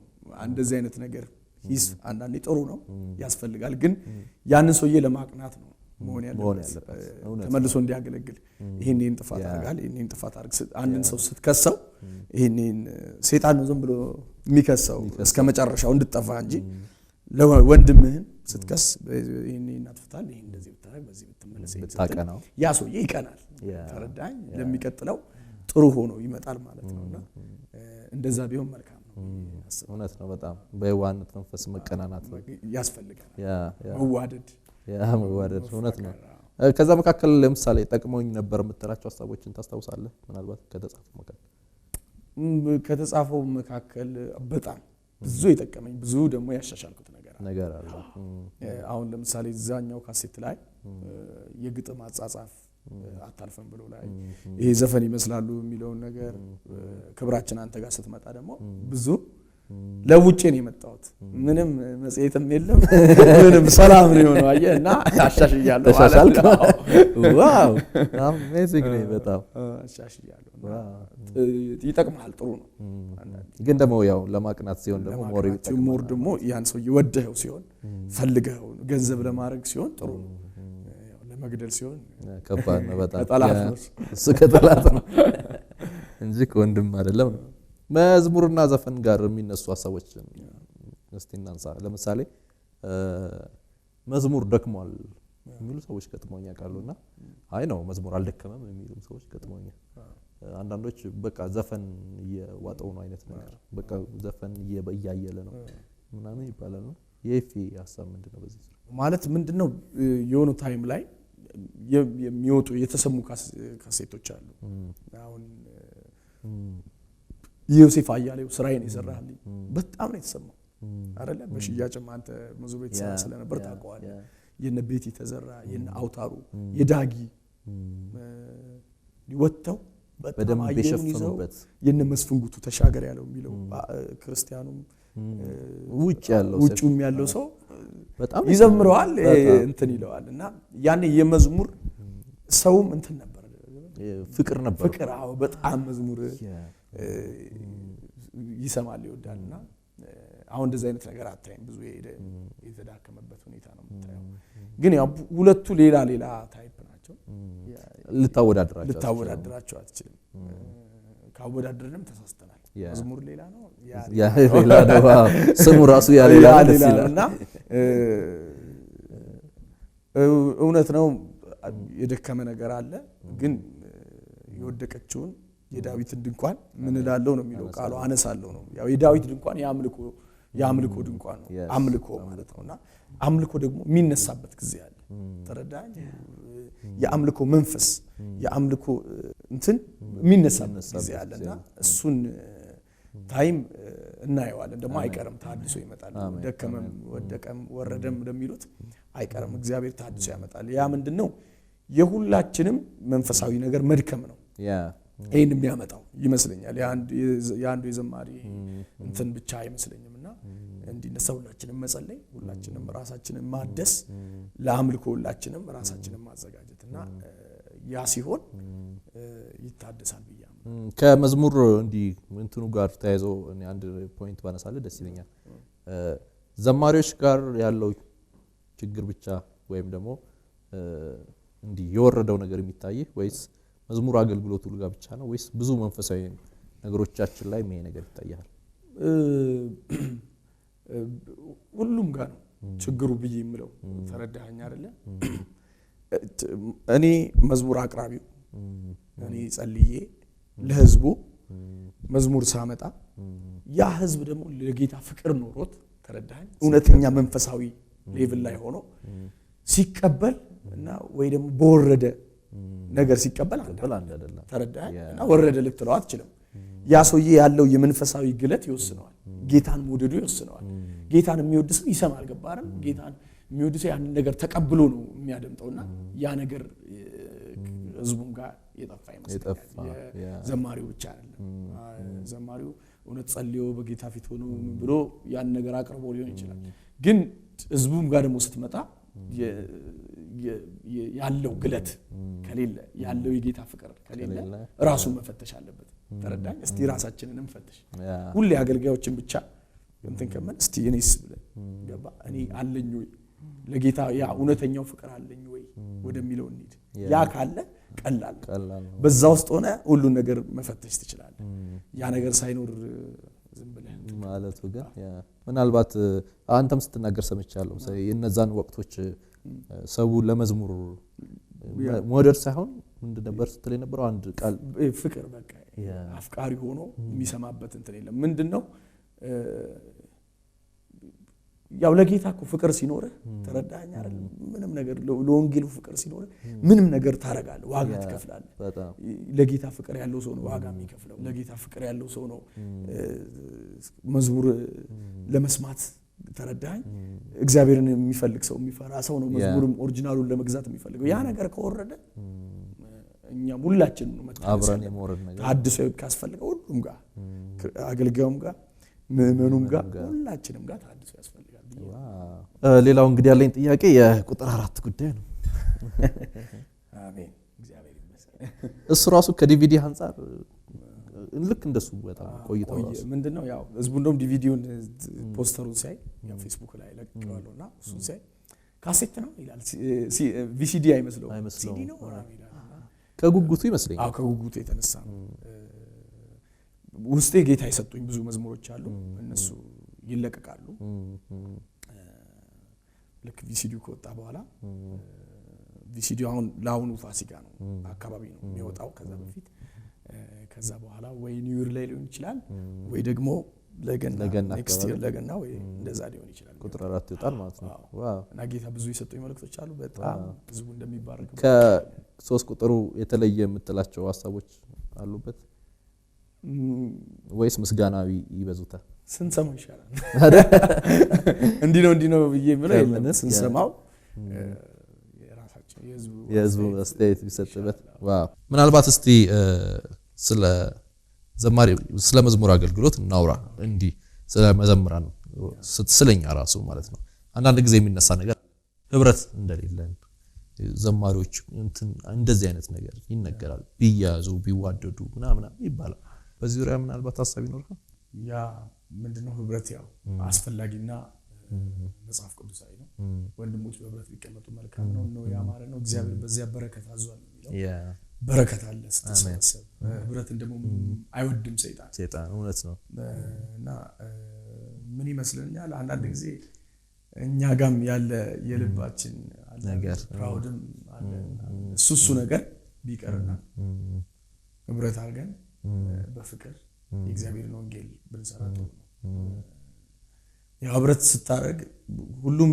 እንደዚህ አይነት ነገር ሂስ አንዳንዴ ጥሩ ነው ያስፈልጋል። ግን ያንን ሰውዬ ለማቅናት ነው መሆን ያለበት ተመልሶ እንዲያገለግል። ይሄን ጥፋት አድርጋል፣ ይሄን ጥፋት አድርግ አንድን ሰው ስትከሰው ይሄን ሰይጣን ነው ዝም ብሎ የሚከሰው እስከ መጨረሻው እንድትጠፋ እንጂ ለወንድምህን ስትከስ ይሄን አጥፍታል፣ ይሄን እንደዚህ ብታረግ በዚህ ብትመለስ ይታቀናው ያ ሰውዬ ይቀናል። ተረዳኝ? ለሚቀጥለው ጥሩ ሆኖ ይመጣል ማለት ነውና እንደዛ ቢሆን መልካም ነው። እውነት ነው። በጣም በየዋህነት መንፈስ መቀናናት ያስፈልጋል። መዋደድ እውነት ነው። ከዛ መካከል ለምሳሌ ጠቅመውኝ ነበር የምትላቸው ሀሳቦችን ታስታውሳለህ? ምናልባት ከተጻፈው መካከል በጣም ብዙ የጠቀመኝ ብዙ ደግሞ ያሻሻልኩት ነገር አለ። አሁን ለምሳሌ እዛኛው ካሴት ላይ የግጥም አጻጻፍ አታልፈም ብሎ ላይ ይሄ ዘፈን ይመስላሉ የሚለውን ነገር ክብራችን አንተ ጋር ስትመጣ ደግሞ ብዙ ለውጪ ነው የመጣሁት። ምንም መጽሔትም የለም ምንም ሰላም ነው የሆነው። አየህ እና አሻሽያለሁ ማለት ነው። ዋው አሜዚንግ ነው። በጣም አሻሽያለሁ። ይጠቅማል፣ ጥሩ ነው። ግን ደግሞ ያው ለማቅናት ሲሆን ደግሞ ሞር ደግሞ ያን ሰው ይወደው ሲሆን ፈልገው ገንዘብ ለማድረግ ሲሆን ጥሩ ነው። ለመግደል ሲሆን ከባድ ነው በጣም። ከጠላት ነው እሱ ከጠላት ነው እንጂ ከወንድም አይደለም ነው። መዝሙርና ዘፈን ጋር የሚነሱ ሀሳቦችን እስቲ እናንሳ። ለምሳሌ መዝሙር ደክሟል የሚሉ ሰዎች ገጥሞኛል ቃሉና አይ ነው መዝሙር አልደከመም የሚሉ ሰዎች ገጥሞኛል። አንዳንዶች በቃ ዘፈን እየዋጠው ነው አይነት ነገር በቃ ዘፈን እያየለ ነው ምናምን ይባላል ነው። የኤፊ ሀሳብ ምንድነው በዚህ ማለት ምንድነው? የሆነ ታይም ላይ የሚወጡ የተሰሙ ካሴቶች አሉ። አሁን ዮሴፍ አያሌው ስራዬን ይሰራልኝ በጣም ነው የተሰማው አይደለ? በሽያጭም አንተ ብዙ ቤት ስለነበር ታውቀዋለህ። የነ ቤቲ ተዘራ የነ አውታሩ የዳጊ ወጥተው በጣም አየኑበት የነ መስፍንጉቱ ተሻገር ያለው የሚለው ክርስቲያኑም ውጭም ያለው ሰው በጣም ይዘምረዋል እንትን ይለዋል እና ያኔ የመዝሙር ሰውም እንትን ነበር ፍቅር ነበር። ፍቅር አዎ በጣም መዝሙር ይሰማል ይወዳልና አሁን እንደዚህ አይነት ነገር አታይም። ብዙ የተዳከመበት ሁኔታ ነው የምታየው። ግን ያው ሁለቱ ሌላ ታይፕ ናቸው። ልታወዳድራቸው አትችልም። ካወዳደርንም ተሳስተናል። መዝሙር ሌላ ነው፣ ያ ሌላ ነው። ስሙ ራሱ ያ ሌላ ነውና እውነት ነው የደከመ ነገር አለ። ግን የወደቀችውን የዳዊትን ድንኳን ምን እላለሁ ነው የሚለው ቃሉ፣ አነሳለሁ ነው። ያው የዳዊት ድንኳን የአምልኮ የአምልኮ ድንኳን ነው አምልኮ ማለት ነውና አምልኮ ደግሞ የሚነሳበት ጊዜ አለ ተረዳኝ የአምልኮ መንፈስ የአምልኮ እንትን የሚነሳበት ጊዜ አለና እሱን ታይም እናየዋለን ደግሞ አይቀርም ታድሶ ይመጣል ደከመም ወደቀም ወረደም እንደሚሉት አይቀርም እግዚአብሔር ታድሶ ያመጣል ያ ምንድነው የሁላችንም መንፈሳዊ ነገር መድከም ነው ይሄን የሚያመጣው ይመስለኛል ያንዱ የዘማሪ እንትን ብቻ አይመስለኝምና እንዲነሳ ሁላችንም መጸለይ ሁላችንም ራሳችንን ማደስ ለአምልኮ ሁላችንም ራሳችንን ማዘጋጀትና ያ ሲሆን ይታደሳል ብያም ከመዝሙር እንዲ እንትኑ ጋር ተያይዞ እኔ አንድ ፖይንት ባነሳለ ደስ ይለኛል ዘማሪዎች ጋር ያለው ችግር ብቻ ወይም ደግሞ እንዲ የወረደው ነገር የሚታይ ወይስ መዝሙር አገልግሎቱ ጋር ብቻ ነው ወይስ ብዙ መንፈሳዊ ነገሮቻችን ላይ ይሄ ነገር ይታያል ሁሉም ጋር ነው ችግሩ ብዬ የምለው ተረዳኸኝ አይደለ እኔ መዝሙር አቅራቢው እኔ ጸልዬ ለህዝቡ መዝሙር ሳመጣ ያ ህዝብ ደግሞ ለጌታ ፍቅር ኖሮት ተረዳኸኝ እውነተኛ መንፈሳዊ ሌቭል ላይ ሆኖ ሲቀበል እና ወይ ደግሞ በወረደ ነገር ሲቀበል አይደለም ተረዳኸኝ እና ወረደ ልትለው አትችልም ያ ሰውዬ ያለው የመንፈሳዊ ግለት ይወስነዋል ጌታን መውደዱ ይወስነዋል ጌታን የሚወድ ሰው ይሰማል ገባ አይደል ጌታን የሚወድ ሰው ያን ነገር ተቀብሎ ነው የሚያደምጠውና ያ ነገር ህዝቡም ጋር የጠፋ ይመስላል ዘማሪው ብቻ አይደለም ዘማሪው እውነት ጸልዮ በጌታ ፊት ሆኖ ብሎ ያን ነገር አቅርቦ ሊሆን ይችላል ግን ህዝቡም ጋር ደግሞ ስትመጣ ያለው ግለት ከሌለ ያለው የጌታ ፍቅር ከሌለ ራሱን መፈተሽ አለበት ተረዳኝ እስቲ ራሳችንን እንፈትሽ ሁሉ አገልጋዮችን ብቻ እንትን ከመን እስቲ እኔስ ብለን ገባ እኔ አለኝ ወይ ለጌታ ያ እውነተኛው ፍቅር አለኝ ወይ ወደሚለው እንሂድ ያ ካለ ቀላል በዛ ውስጥ ሆነ ሁሉ ነገር መፈተሽ ትችላለህ ያ ነገር ሳይኖር ዝም ብለህ ማለት ግን ያ ምናልባት አንተም ስትናገር ሰምቻለሁ የነዛን ወቅቶች ሰው ለመዝሙር ሞደር ሳይሆን ምንድን ነበር ስትል የነበረው አንድ ቃል ፍቅር በቃ አፍቃሪ ሆኖ የሚሰማበት እንትን የለም ምንድነው ያው ለጌታ እኮ ፍቅር ሲኖር ተረዳኸኝ አይደል ምንም ነገር ለወንጌሉ ፍቅር ሲኖር ምንም ነገር ታረጋለህ ዋጋ ትከፍላለህ ለጌታ ፍቅር ያለው ሰው ነው ዋጋ የሚከፍለው ለጌታ ፍቅር ያለው ሰው ነው መዝሙር ለመስማት ተረዳኸኝ እግዚአብሔርን የሚፈልግ ሰው የሚፈራ ሰው ነው መዝሙርም ኦሪጂናሉን ለመግዛት የሚፈልገው ያ ነገር ከወረደ እኛም ሁላችን ነው አብረን የሞረድ ነገር አዲስ ካስፈልገው ሁሉም ጋር አገልጋዩም ጋር ምእመኑም ጋር ሁላችንም ጋር ታድሶ ያስፈልጋል ሌላው እንግዲህ ያለኝ ጥያቄ የቁጥር 4 ጉዳይ ነው አሜን እግዚአብሔር ይመስገን እሱ ራሱ ከዲቪዲ አንፃር ልክ እንደሱ በጣም ቆይቷል ምንድነው ያው ህዝቡ እንደውም ዲቪዲውን ፖስተሩን ሳይ ያው ፌስቡክ ላይ ለቅቄዋለሁና እሱን ሳይ ካሴት ነው ይላል ቪሲዲ አይመስለው ሲዲ ነው ከጉጉቱ ይመስለኛል አዎ ከጉጉቱ የተነሳ ነው ውስጤ ጌታ ይሰጡኝ ብዙ መዝሙሮች አሉ እነሱ ይለቀቃሉ ልክ ቪሲዲው ከወጣ በኋላ ቪሲዲው አሁን ለአሁኑ ፋሲካ ነው አካባቢ ነው የሚወጣው ከዛ በፊት ከዛ በኋላ ወይ ኒው ይር ላይ ሊሆን ይችላል ወይ ደግሞ ለገና ኔክስት ይር ለገና ወይ እንደዛ ሊሆን ይችላል ቁጥር 4 ይወጣል ማለት ነው ዋው እና ጌታ ብዙ ይሰጡኝ መልእክቶች አሉ በጣም ህዝቡ እንደሚባረክ ከ3 ቁጥሩ የተለየ የምትላቸው ሐሳቦች አሉበት ወይስ ምስጋናዊ ይበዙታል ስንሰማው ይሻላል እንዲህ ነው ብዬ ምለው የለም ስንሰማው የራሳችን የህዝቡ አስተያየት ቢሰጥበት ዋው ምናልባት እስቲ ስለ መዝሙር አገልግሎት እናውራ እንዲህ ስለ መዘምራን ስለኛ ራሱ ማለት ነው አንዳንድ ጊዜ የሚነሳ ነገር ህብረት እንደሌለን ዘማሪዎች እንደዚህ አይነት ነገር ይነገራል ቢያዙ ቢዋደዱ ምናምን ይባላል በዚህ ዙሪያ ምናልባት ሐሳብ ይኖርካል ያ ምንድነው ህብረት ያው አስፈላጊና መጽሐፍ ቅዱሳዊ ነው ወንድሞች በህብረት ቢቀመጡ መልካም ነው ያማረ ነው እግዚአብሔር በዚያ በረከት አዟል ነው በረከት አለ ስትሰበሰብ ህብረትን ደግሞ አይወድም ሰይጣን እውነት ነው እና ምን ይመስለኛል አንዳንድ ጊዜ እኛ ጋም ያለ የልባችን ነገር ፕራውድም አለ እሱ ነገር ቢቀርና ህብረት አድርገን በፍቅር የእግዚአብሔርን ወንጌል ብንሰራ ጥሩ ነው ያው ህብረት ስታደርግ ሁሉም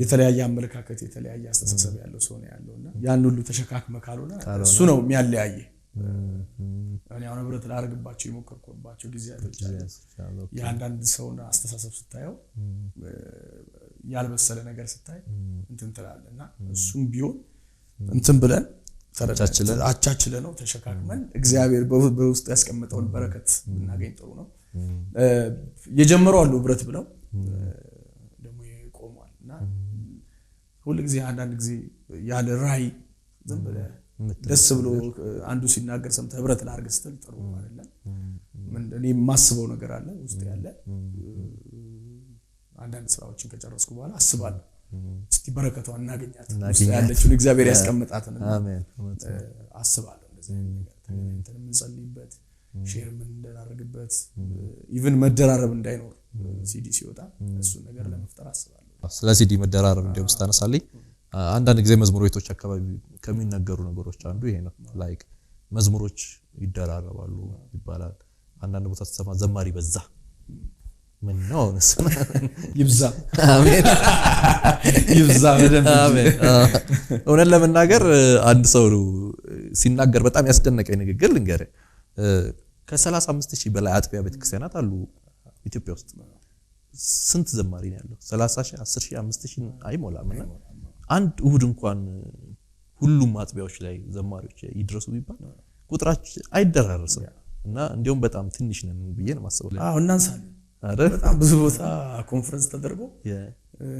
የተለያየ አመለካከት የተለያየ አስተሳሰብ ያለው ሰው ነው ያለውና ያን ሁሉ ተሸካክመ ካልሆነ እሱ ነው የሚያለያየ። እኔ አሁን ህብረት ላደርግባቸው የሞከርኩባቸው ጊዜያቶች አሉ። የአንዳንድ ሰውን አስተሳሰብ ስታየው ያልበሰለ ነገር ስታይ እንትን ትላለና እሱም ቢሆን እንትን ብለን አቻችለ ነው ተሸካክመን እግዚአብሔር በውስጥ ያስቀመጠውን በረከት እናገኝ ጥሩ ነው። የጀመሩ አሉ ህብረት ብለው ደግሞ ይቆማል እና ሁሉ ጊዜ አንዳንድ ጊዜ ያለ ራይ ዝም ብለህ ደስ ብሎ አንዱ ሲናገር ሰምተህ ህብረት ላድርግ ስትል ጥሩ አይደለም። እኔ የማስበው ነገር አለ ውስጥ ያለ አንዳንድ ስራዎችን ከጨረስኩ በኋላ አስባለሁ እስቲ በረከቷን እናገኛት ውስጥ ያለችውን እግዚአብሔር ያስቀመጣትን አሜን አስባለሁ። እንደዚህ ነገር እንትን እንጸልይበት ሼር ምን እንደራረግበት ኢቭን መደራረብ እንዳይኖር ሲዲ ሲወጣ እሱ ነገር ለመፍጠር አስባለሁ። ስለ ሲዲ መደራረብ እንደውም ስታነሳልኝ አንዳንድ ጊዜ መዝሙር ቤቶች አካባቢ ከሚነገሩ ነገሮች አንዱ ይሄ ነው። ላይክ መዝሙሮች ይደራረባሉ ይባላል። አንዳንድ ቦታ ተሰማ ዘማሪ በዛ ምን ነው ነስ ይብዛ አሜን ይብዛ በደንብ አሜን። እውነት ለመናገር አንድ ሰው ሲናገር በጣም ያስደነቀኝ ንግግር ልንገርህ። ከ35000 በላይ አጥቢያ ቤተክርስቲያናት አሉ ኢትዮጵያ ውስጥ። ስንት ዘማሪ ነው ያለው? 30000 10000 5000 አይሞላምና አንድ እሁድ እንኳን ሁሉም አጥቢያዎች ላይ ዘማሪዎች ይድረሱ ቢባል ቁጥራቸው አይደራረስም እና እንዲያውም በጣም ትንሽ ነን ብዬ ነው ማሰብ ላይ እናንሳለን አይደል? በጣም ብዙ ቦታ ኮንፈረንስ ተደርጎ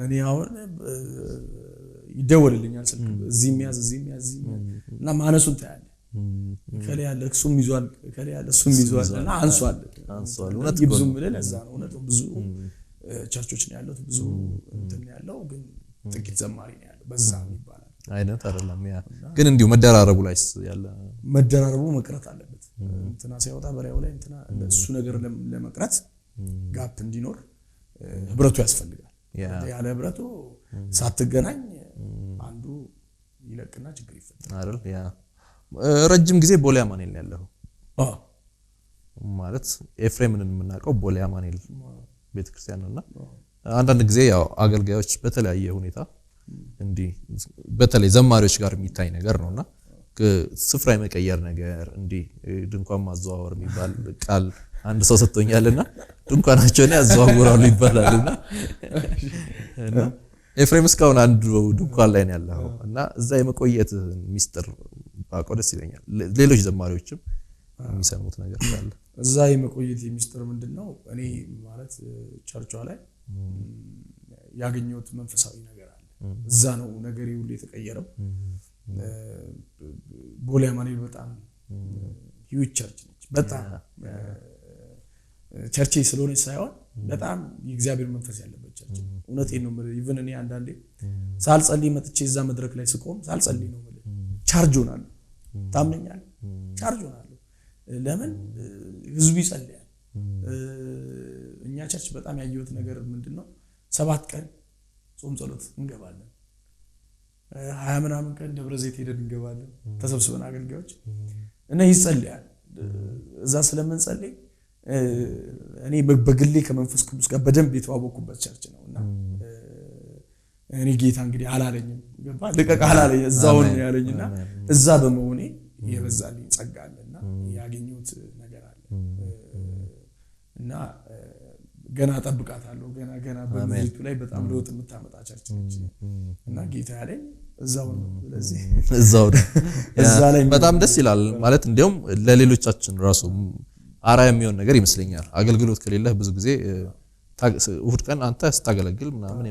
እኔ አሁን ይደወልልኛል ስልክ እዚህ የሚያዝ እና ማነሱን ታያለህ። ከለ ያለ እሱም ይዟል ከለ ያለ እሱም ይዟል እና አንሷል እውነት ይብዙም ብለን እዛ ነው እውነት ብዙ ቸርቾች ነው ያለው ብዙ እንትን ያለው ግን ጥቂት ዘማሪ ነው ያለው በዛ ይባላል አይነት አይደለም። ያ ግን እንዲሁ መደራረቡ ላይስ ያለ መደራረቡ መቅረት አለበት። እንትና ሲያወጣ በላዩ ላይ እንትና እሱ ነገር ለመቅረት ጋፕ እንዲኖር ህብረቱ ያስፈልጋል። ያለ ህብረቱ ሳትገናኝ አንዱ ይለቅና ችግር ይፈጠራል አይደል? ያ ረጅም ጊዜ ቦሌ አማኑኤል ነው ያለው ማለት ኤፍሬምን የምናውቀው ቦሌ አማኑኤል ቤተክርስቲያን ነውና አንዳንድ ጊዜ ያው አገልጋዮች በተለያየ ሁኔታ እንዲህ በተለይ ዘማሪዎች ጋር የሚታይ ነገር ነውና ስፍራ የመቀየር ነገር እንዲህ ድንኳን ማዘዋወር የሚባል ቃል አንድ ሰው ሰጥቶኛልና ድንኳናቸውን ያዘዋውራሉ ይባላልና እና ኤፍሬም እስካሁን አንዱ ድንኳን ላይ ነው ያለው እና እዛ የመቆየት ሚስጥር ባቆ ደስ ይለኛል። ሌሎች ዘማሪዎችም የሚሰሙት ነገር ካለ እዛ የመቆየት ሚስጥር ምንድነው? እኔ ማለት ቸርቿ ላይ ያገኘሁት መንፈሳዊ ነገር አለ። እዛ ነው ነገሬ ሁሉ የተቀየረው። ቦሌ አማኑኤል በጣም ሂውጅ ቸርች ነች። በጣም ቸርች ስለሆነች ሳይሆን በጣም የእግዚአብሔር መንፈስ ያለበት ቸርች ነው። እውነቴን ነው ማለት ኢቭን እኔ አንዳንዴ ሳልጸልይ መጥቼ እዛ መድረክ ላይ ስቆም ሳልጸልይ ነው ማለት ቻርጅ ሆናለሁ። ታምነኛለህ? ቻርጅ ሆናለሁ። ለምን ህዝቡ ይጸልያል። እኛ ቸርች በጣም ያየሁት ነገር ምንድነው? 7 ቀን ጾም ጸሎት እንገባለን። 20 ምናምን ቀን ደብረ ዘይት ሄደን እንገባለን ተሰብስበን አገልጋዮች እና ይጸልያል። እዛ ስለምንጸልይ እኔ በግሌ ከመንፈስ ቅዱስ ጋር በደንብ የተዋወቅኩበት ቸርች ነውና እኔ ጌታ እንግዲህ አላለኝም ገባ ልቀቅ አላለኝ እዛው ነው ያለኝና እዛ በመሆኔ የበዛልኝ ጸጋ አለና ያገኘሁት ነገር አለ እና ገና ጠብቃታለሁ ገና በምድሪቱ ላይ በጣም ለውጥ የምታመጣ ቸርች ነች እና ጌታ ያለኝ እዛው ነው። ስለዚህ እዛው ነው እዛ ላይ በጣም ደስ ይላል ማለት እንዲያውም ለሌሎቻችን ራሱ አራያ የሚሆን ነገር ይመስለኛል። አገልግሎት ከሌለህ ብዙ ጊዜ እሁድ ቀን አንተ ስታገለግል ምናምን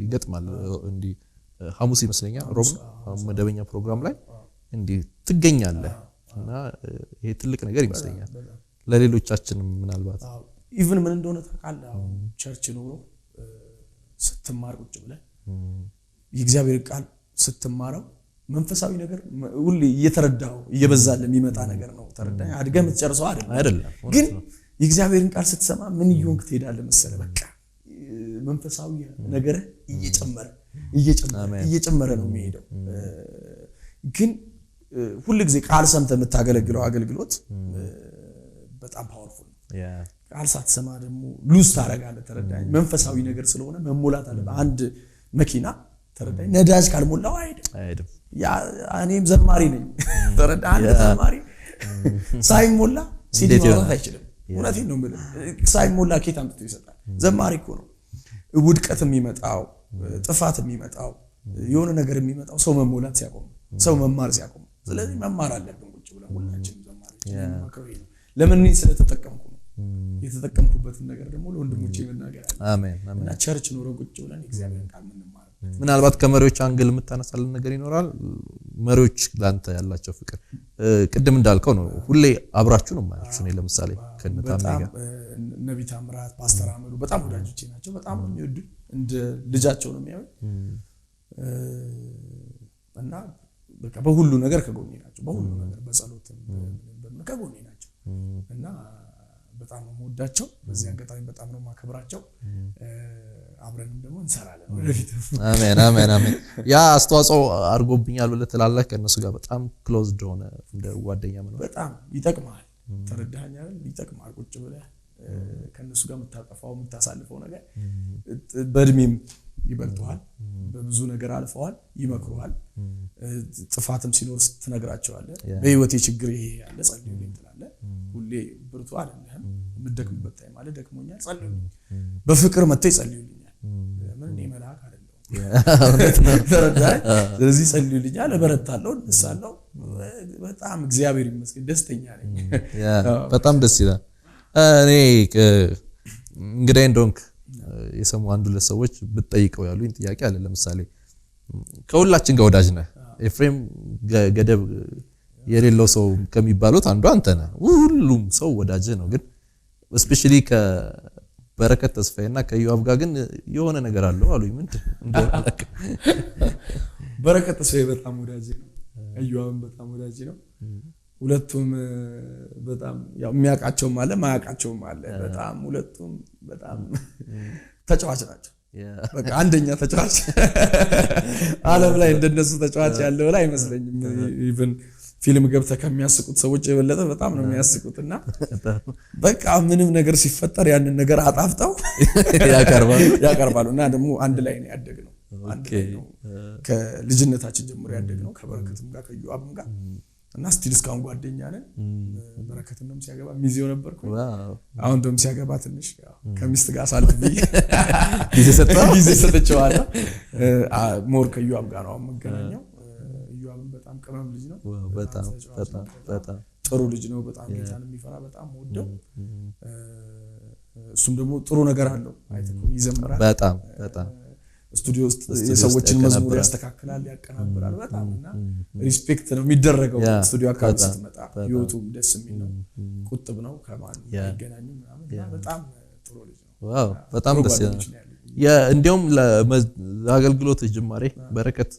ይገጥማል እንዲ ሐሙስ ይመስለኛል ሮብ መደበኛ ፕሮግራም ላይ እንዲ ትገኛለህ እና ይሄ ትልቅ ነገር ይመስለኛል ለሌሎቻችንም ምናልባት ኢቭን ምን እንደሆነ ታውቃለህ? ቸርች ኖሮ ስትማር ቁጭ ብለህ የእግዚአብሔር ቃል ስትማረው መንፈሳዊ ነገር ሁሉ እየተረዳው እየበዛለ የሚመጣ ነገር ነው። ተረዳኝ አድገህ የምትጨርሰው አይደለም። ግን የእግዚአብሔርን ቃል ስትሰማ ምን ይሆንክ ትሄዳለህ መሰለህ? በቃ መንፈሳዊ ነገር እየጨመረ ነው የሚሄደው። ግን ሁሉ ጊዜ ቃል ሰምተህ የምታገለግለው አገልግሎት በጣም ፓወርፉል ነው። ቃል ሳትሰማ ደግሞ ሉዝ ታደርጋለህ። ተረዳኝ። መንፈሳዊ ነገር ስለሆነ መሞላት አለበት። አንድ መኪና ተረዳኝ ነዳጅ ካልሞላው አይሄድም። እኔም ዘማሪ ነኝ ተረዳኝ። አንድ ዘማሪ ሳይሞላ ሲዲ ማውጣት አይችልም። እውነቴን ነው የምልህ። ሳይሞላ ኬት አምጥቶ ይሰጣል? ዘማሪ እኮ ነው። ውድቀት የሚመጣው ጥፋት የሚመጣው የሆነ ነገር የሚመጣው ሰው መሞላት ሲያቆም፣ ሰው መማር ሲያቆም። ስለዚህ መማር አለብን ቁጭ ብለን ሁላችንም ዘማሪዎች። ለምን እኔ ስለተጠቀምኩ ነው። የተጠቀምኩበትን ነገር ደግሞ ለወንድሞቼ መናገር አለ። አሜን አሜን። እና ቸርች ኖሮ ቁጭ ብለን እግዚአብሔርን ቃል እንማር። ምናልባት ከመሪዎች አንግል የምታነሳልን ነገር ይኖራል። መሪዎች ላንተ ያላቸው ፍቅር ቅድም እንዳልከው ነው። ሁሌ አብራችሁ ነው ማለት ነው። ለምሳሌ ከነታም ጋር ነብይ ታምራት፣ ፓስተር አመሉ በጣም ወዳጆቼ ናቸው። በጣም ነው የሚወዱ፣ እንደ ልጃቸው ነው የሚያዩ እና በቃ በሁሉ ነገር ከጎኔ ናቸው። በሁሉ ነገር በጸሎትም ከጎኔ ናቸው እና በጣም ነው የምወዳቸው። በዚህ አጋጣሚ በጣም ነው የማከብራቸው። አብረንም ደግሞ እንሰራለን ወደፊት። አሜን አሜን አሜን። ያ አስተዋጽኦ አድርጎብኛል ብለህ ትላለህ? ከእነሱ ጋር በጣም ክሎዝድ ሆነ እንደ ጓደኛ ነው። በጣም ይጠቅማል። ተረዳኸኝ አይደል? ይጠቅማል። ቁጭ ብለህ ከእነሱ ጋር የምታጠፋው የምታሳልፈው ነገር በእድሜም ይበልጡሃል። በብዙ ነገር አልፈዋል። ይመክሩሃል። ጥፋትም ሲኖር ትነግራቸዋለህ። በህይወቴ ችግር ይሄ ያለ ጸልዩልኝ ትላለህ። ሁሌ ብርቱ አይደለም። የምትደክምበት ታይም አለ። ደክሞኛል ጸልዩልኝ። በፍቅር መጥተው ይጸልዩልኛል። ምን እኔ መልአክ አይደለሁም። ተረዳኸኝ? ስለዚህ ጸልዩልኛል፣ እበረታለሁ፣ እነሳለሁ። በጣም እግዚአብሔር ይመስገን ደስተኛ ነኝ። በጣም ደስ ይላል። እኔ እንግዲህ እንደሆንክ የሰሙ አንዱ ለሰዎች ብትጠይቀው ያሉኝ ጥያቄ አለ። ለምሳሌ ከሁላችን ጋር ወዳጅ ነህ። ኤፍሬም ገደብ የሌለው ሰው ከሚባሉት አንዱ አንተ ነህ። ሁሉም ሰው ወዳጅ ነው። ግን ስፔሻሊ ከበረከት ተስፋዬና ከዮአብ ጋር ግን የሆነ ነገር አለው አሉኝ። ምንድን እንደሆነ በረከት ተስፋዬ በጣም ወዳጅ ነው። ዮአብም በጣም ወዳጅ ነው። ሁለቱም በጣም ያው የሚያውቃቸውም አለ ማያውቃቸውም አለ። በጣም ሁለቱም በጣም ተጫዋች ናቸው። በቃ አንደኛ ተጫዋች ዓለም ላይ እንደነሱ ተጫዋች ያለው ላይ አይመስለኝም። ኢቭን ፊልም ገብተህ ከሚያስቁት ሰዎች የበለጠ በጣም ነው የሚያስቁትና በቃ ምንም ነገር ሲፈጠር ያንን ነገር አጣፍጠው ያቀርባሉ። እና ደግሞ አንድ ላይ ነው ያደግነው። አንድ ላይ ነው ከልጅነታችን ጀምሮ ያደግነው ከበረከትም ጋር ከዮአብም ጋር እና ስቲል እስካሁን ጓደኛ ነን። በረከት እንደውም ሲያገባ ሚዜው ነበርኩ። አሁን እንደውም ሲያገባ ትንሽ ከሚስት ጋር ሳልፍብኝ ጊዜ ሰጥቼዋለሁ። ሞር ከዮአብ ጋር ነው የምገናኘው። ዮአብም በጣም ቅመም ልጅ ነው። በጣም ጥሩ ልጅ ነው። በጣም ጌታን የሚፈራ በጣም ወደው። እሱም ደግሞ ጥሩ ነገር አለው። አይተኩም ይዘምራል። በጣም ስቱዲዮ ውስጥ የሰዎችን መዝሙር ያስተካክላል፣ ያቀናብራል። በጣም እና ሪስፔክት ነው የሚደረገው። ስቱዲዮ አካባቢ ስትመጣ ህይወቱም ደስ የሚል ነው። ቁጥብ ነው፣ ከማን አይገናኝም ምናምን። በጣም ጥሩ ልጅ ነው። ዋው በጣም ደስ ይላል። እንዲያውም ለአገልግሎት ጅማሬ በረከት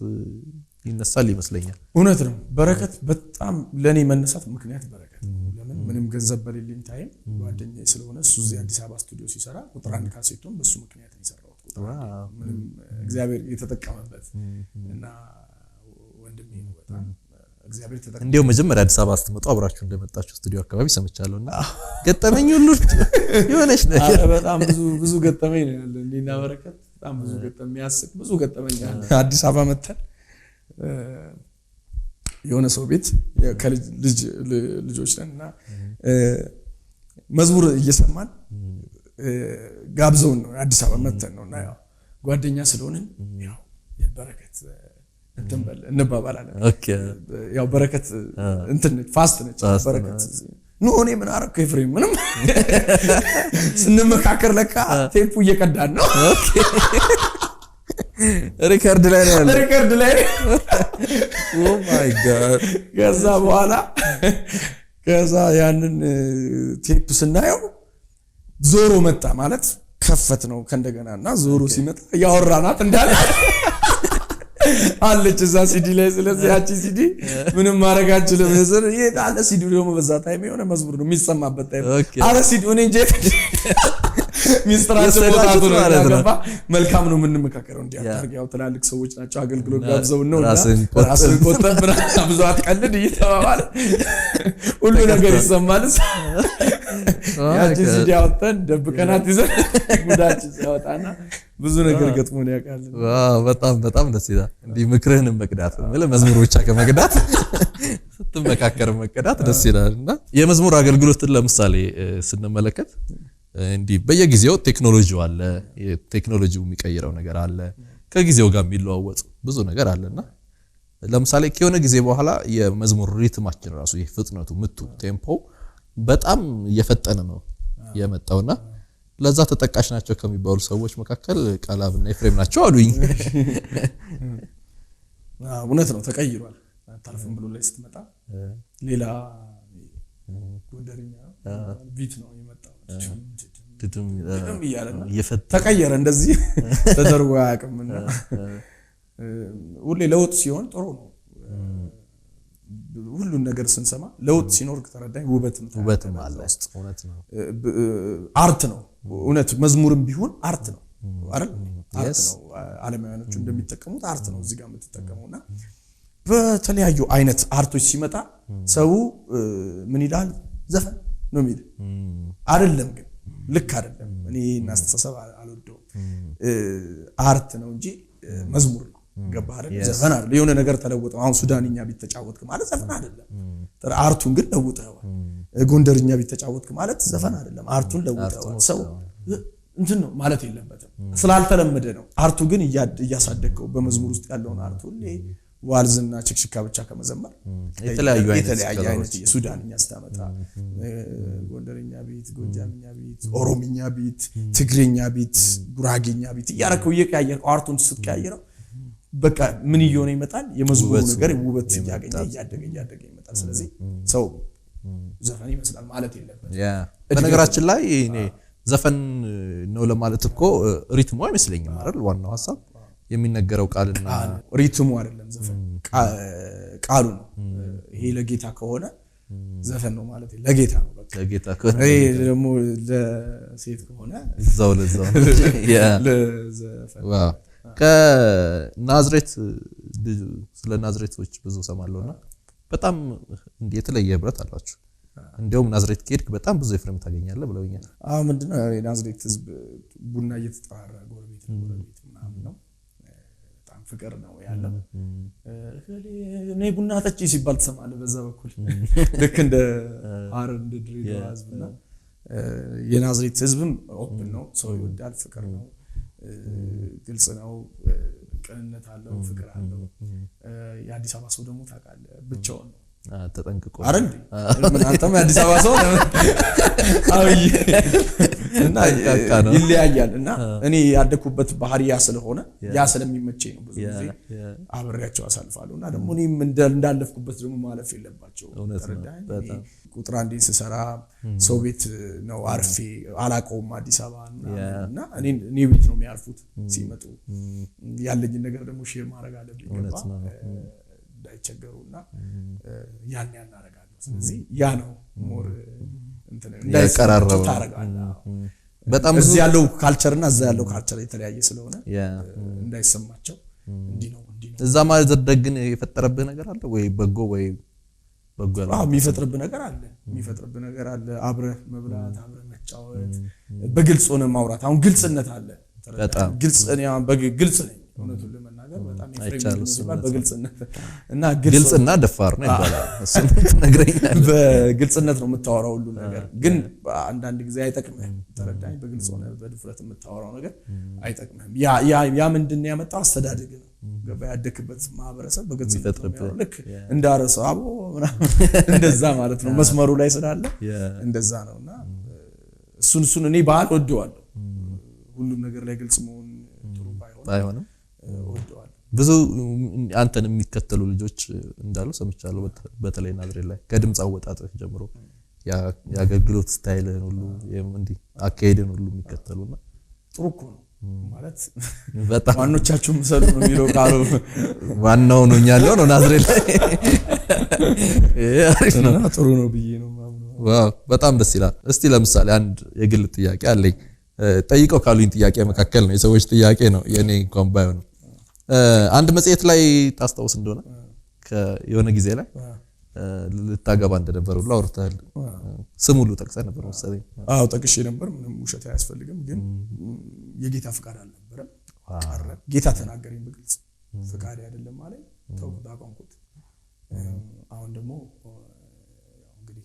ይነሳል ይመስለኛል። እውነት ነው። በረከት በጣም ለኔ መነሳት ምክንያት በረከት ነው። ለምን ምንም ገንዘብ በሌለኝ ታይም ጓደኛዬ ስለሆነ እሱ እዚህ አዲስ አበባ ስቱዲዮ ሲሰራ ቁጥር 1 ካሴቱን በሱ ምክንያት ነው የሰራው። ምንም እግዚአብሔር የተጠቀመበት እና ወንድሜ ነው። በጣም እግዚአብሔር ተጠቀመ። እንዲያው መጀመሪያ አዲስ አበባ ስትመጡ አብራችሁ እንደመጣችሁ ስቱዲዮ አካባቢ ሰምቻለሁና ገጠመኝ ሁሉ የሆነች ነገር በጣም ብዙ ገጠመኝ ነው ያለው። እንዴና በረከት በጣም ብዙ ገጠመኝ ያስቅ ብዙ ገጠመኝ አለ። አዲስ አበባ መተን የሆነ ሰው ቤት ልጆች ነንና መዝሙር እየሰማን ጋብዘውን ነው አዲስ አበባ መተን ነውና ያው ጓደኛ ስለሆነን ያው በረከት እንተንበል እንባባላለን። ያው በረከት እንትን ፋስት ነች። በረከት ኑ እኔ ምን አረኩ ኤፍሬም ምንም ስንመካከር ለካ ቴፑ እየቀዳን ነው። ሪከርድ ላይ ነው ያለው። ሪከርድ ላይ ኦ ማይ ጋድ። ከዛ ያንን ቴፕ ስናየው ዞሮ መጣ ማለት ከፈት ነው ከእንደገናና ዞሮ ሲመጣ ያወራናት እንዳለ አለች እዛ ሲዲ ላይ። ስለዚህ ያቺ ሲዲ ምንም ማድረግ አልችልም። እዚህ ይሄዳል ሲዲ ደግሞ በዛ ታይም የሆነ መዝሙር ነው የሚሰማበት ታይም አለ ሲዲ እኔ እንጂ ሚስትራቸው ወጣቱ ነው ያገባ መልካም ነው የምንመካከረው። እንዲያርግ ያው ትላልቅ ሰዎች ናቸው አገልግሎት ጋብዘው ነው ራስን ቆጠብ ብዙ አትቀልድ እየተባባለ ሁሉ ነገር ይሰማል። ያቺ ሲዲ አወጣን ደብቀናት ይዘን ጉዳችን ሲያወጣና ብዙ ነገር ገጥሞን ያውቃል። በጣም በጣም ደስ ይላል። እንዲህ ምክርህንም መቅዳት ማለት መዝሙር ብቻ ከመቅዳት ስትመካከር መቅዳት ደስ ይላልና የመዝሙር አገልግሎትን ለምሳሌ ስንመለከት እንዲህ በየጊዜው ቴክኖሎጂው አለ፣ ቴክኖሎጂው የሚቀይረው ነገር አለ፣ ከጊዜው ጋር የሚለዋወጥ ብዙ ነገር አለና ለምሳሌ ከሆነ ጊዜ በኋላ የመዝሙር ሪትማችን ራሱ ፍጥነቱ ምቱ ቴምፖ በጣም እየፈጠነ ነው የመጣውና ለዛ ተጠቃሽ ናቸው ከሚባሉ ሰዎች መካከል ቃላብና ኤፍሬም ናቸው አሉኝ። እውነት ነው፣ ተቀይሯል። ታልፈን ብሎ ላይ ስትመጣ ሌላ ጎንደርኛ ቢት ነው የመጣው ድድም ይያለና ተቀየረ። እንደዚህ ተደርጎ አያውቅምና ሁሌ ለውጥ ሲሆን ጥሩ ነው። ሁሉን ነገር ስንሰማ ለውጥ ሲኖር ከተረዳኝ ውበትም አለ ውስጥ። እውነት ነው፣ አርት ነው። እውነት መዝሙርም ቢሆን አርት ነው አይደል? አርት ነው። ዓለማውያኖቹ እንደሚጠቀሙት አርት ነው እዚህ ጋር የምትጠቀመውና በተለያዩ አይነት አርቶች ሲመጣ ሰው ምን ይላል? ዘፈን ነው የሚል አይደለም። ግን ልክ አይደለም። እኔ እናስተሳሰብ አልወደውም። አርት ነው እንጂ መዝሙር ነው። ገባህ አይደል? ዘፈን አይደለም። የሆነ ነገር ተለውጠው አሁን ሱዳንኛ ቢተጫወትክ ማለት ዘፈን አይደለም። አርቱን ግን ለውጠዋል። ጎንደርኛ ቢተጫወትክ ማለት ዘፈን አይደለም። አርቱን ለውጠዋል። ሰው እንትን ነው ማለት የለበትም። ስላልተለመደ ነው። አርቱ ግን እያሳደገው በመዝሙር ውስጥ ያለውን አርቱ ዋልዝና ችክሽካ ብቻ ከመዘመር የተለያየ አይነት የሱዳንኛ ስታመጣ ጎንደርኛ ቢት፣ ጎጃምኛ ቢት፣ ኦሮምኛ ቢት፣ ትግሬኛ ቢት፣ ጉራጌኛ ቢት እያረከው እየቀያየርከው አርቱን ስትቀያየረው በቃ ምን እየሆነ ይመጣል? የመዝሙሩ ነገር ውበት እያገኘ እያደገ ይመጣል። ስለዚህ ሰው ዘፈን ይመስላል ማለት የለበትም። በነገራችን ላይ እኔ ዘፈን ነው ለማለት እኮ ሪትሙ አይመስለኝም አይደል? ዋናው ሐሳብ የሚነገረው ቃልና ሪትሙ አይደለም፣ ዘፈን ቃሉ ነው። ይሄ ለጌታ ከሆነ ዘፈን ነው ማለት ለጌታ ነው። በቃ ለጌታ ከሆነ ይሄ ደግሞ ለሴት ከሆነ እዛው ለዘፈን። ዋው ከናዝሬት ስለ ናዝሬቶች ብዙ ሰማለሁና በጣም እንዴ የተለየ ህብረት አላችሁ። እንደውም ናዝሬት ከሄድክ በጣም ብዙ ኤፍሬም ታገኛለህ ብለውኛል። ምንድነው የናዝሬት ህዝብ ቡና እየተጠራራ ጎረቤት ምናምን ነው። በጣም ፍቅር ነው ያለው። እኔ ቡና ጠጪ ሲባል ትሰማለህ በዛ በኩል ልክ እንደ ሐረር እንደ ድሬዳዋ ህዝብና የናዝሬት ህዝብም ኦፕን ነው። ሰው ይወዳል፣ ፍቅር ነው፣ ግልጽ ነው፣ ቅንነት አለው፣ ፍቅር አለው። የአዲስ አበባ ሰው ደግሞ ታውቃለህ ብቻውን ነው ተጠንቅቆ አይደል? ምን አንተም የአዲስ አበባ ሰው ነህ እና ይለያያል። እና እኔ ያደኩበት ባህሪ ያ ስለሆነ ያ ስለሚመቸኝ ነው ብዙ ጊዜ አብሬያቸው አሳልፋለሁ። እና ደግሞ እኔም እንዳለፍኩበት ደግሞ ማለፍ የለባቸው። ተረዳኸኝ? ቁጥር አንዴ ስሰራ ሰው ቤት ነው አርፌ አላውቀውም አዲስ አበባ እና እኔ ቤት ነው የሚያርፉት ሲመጡ። ያለኝን ነገር ደግሞ ሼር ማድረግ አለብኝ እንዳይቸገሩና ያን ያናረጋለሁ። ስለዚህ ያ ነው ሞር እንትን እንዳይቀራረቡ በጣም እዚህ ያለው ካልቸር እና እዛ ያለው ካልቸር የተለያየ ስለሆነ እንዳይሰማቸው እንዲህ ነው። እዛ ማለት ግን የፈጠረብህ ነገር አለ ወይ? በጎ ያለው የሚፈጥርብህ ነገር አለ። አብረህ መብላት፣ አብረህ መጫወት፣ በግልጽ ሆነ ማውራት። አሁን ግልጽነት አለ። ግልጽ ነኝ እውነቱን ለመናገር በጣም ይፈርማል በግልጽነት እና ግልጽና ደፋር ነው ይባላል። እሱን ነግረኛል። በግልጽነት ነው የምታወራው ሁሉ ነገር፣ ግን አንዳንድ ጊዜ አይጠቅምህም። ተረዳኝ? በግልጽ ሆነ በድፍረት የምታወራው ነገር አይጠቅምህም። ያ ምንድነው ያመጣው? አስተዳደግ ነው። ገባ? ያደክበት ማህበረሰብ በግልጽ ነው። ልክ እንዳረሰው አቦ ምናምን እንደዛ ማለት ነው። መስመሩ ላይ ስላለ እንደዛ ነውና እሱን እኔ ባህል ወደዋለሁ። ሁሉም ነገር ላይ ግልጽ መሆን ጥሩ ባይሆንም ወደዋለሁ። ብዙ አንተን የሚከተሉ ልጆች እንዳሉ ሰምቻለሁ። በተለይ ናዝሬት ላይ ከድምጽ አወጣጥህ ጀምሮ የአገልግሎት ስታይልህን ሁሉ እንዲህ አካሄድን ሁሉ የሚከተሉና ጥሩ እኮ ነው ማለት በጣም ዋኖቻችሁ ምሰሉ ነው የሚለው ቃሉ ዋናው ነው ያለው ነው ናዝሬት ላይ አሪፍ ነው። ጥሩ ነው ብዬ ነው ማምነው። ዋው በጣም ደስ ይላል። እስቲ ለምሳሌ አንድ የግል ጥያቄ አለኝ። ጠይቀው ካሉኝ ጥያቄ መካከል ነው፣ የሰዎች ጥያቄ ነው የኔ እንኳን ባይሆን። አንድ መጽሔት ላይ ታስታውስ እንደሆነ የሆነ ጊዜ ላይ ልታገባ እንደነበር ሁሉ አውርተሃል። ስም ሁሉ ጠቅሰህ ነበር መሰለኝ። አዎ ጠቅሼ ነበር። ምንም ውሸት አያስፈልግም። ግን የጌታ ፍቃድ አልነበረም። ጌታ ተናገረኝ በግልጽ ፍቃድ አይደለም ማለት ተውኩት፣ አቆምኩት። አሁን ደግሞ እንግዲህ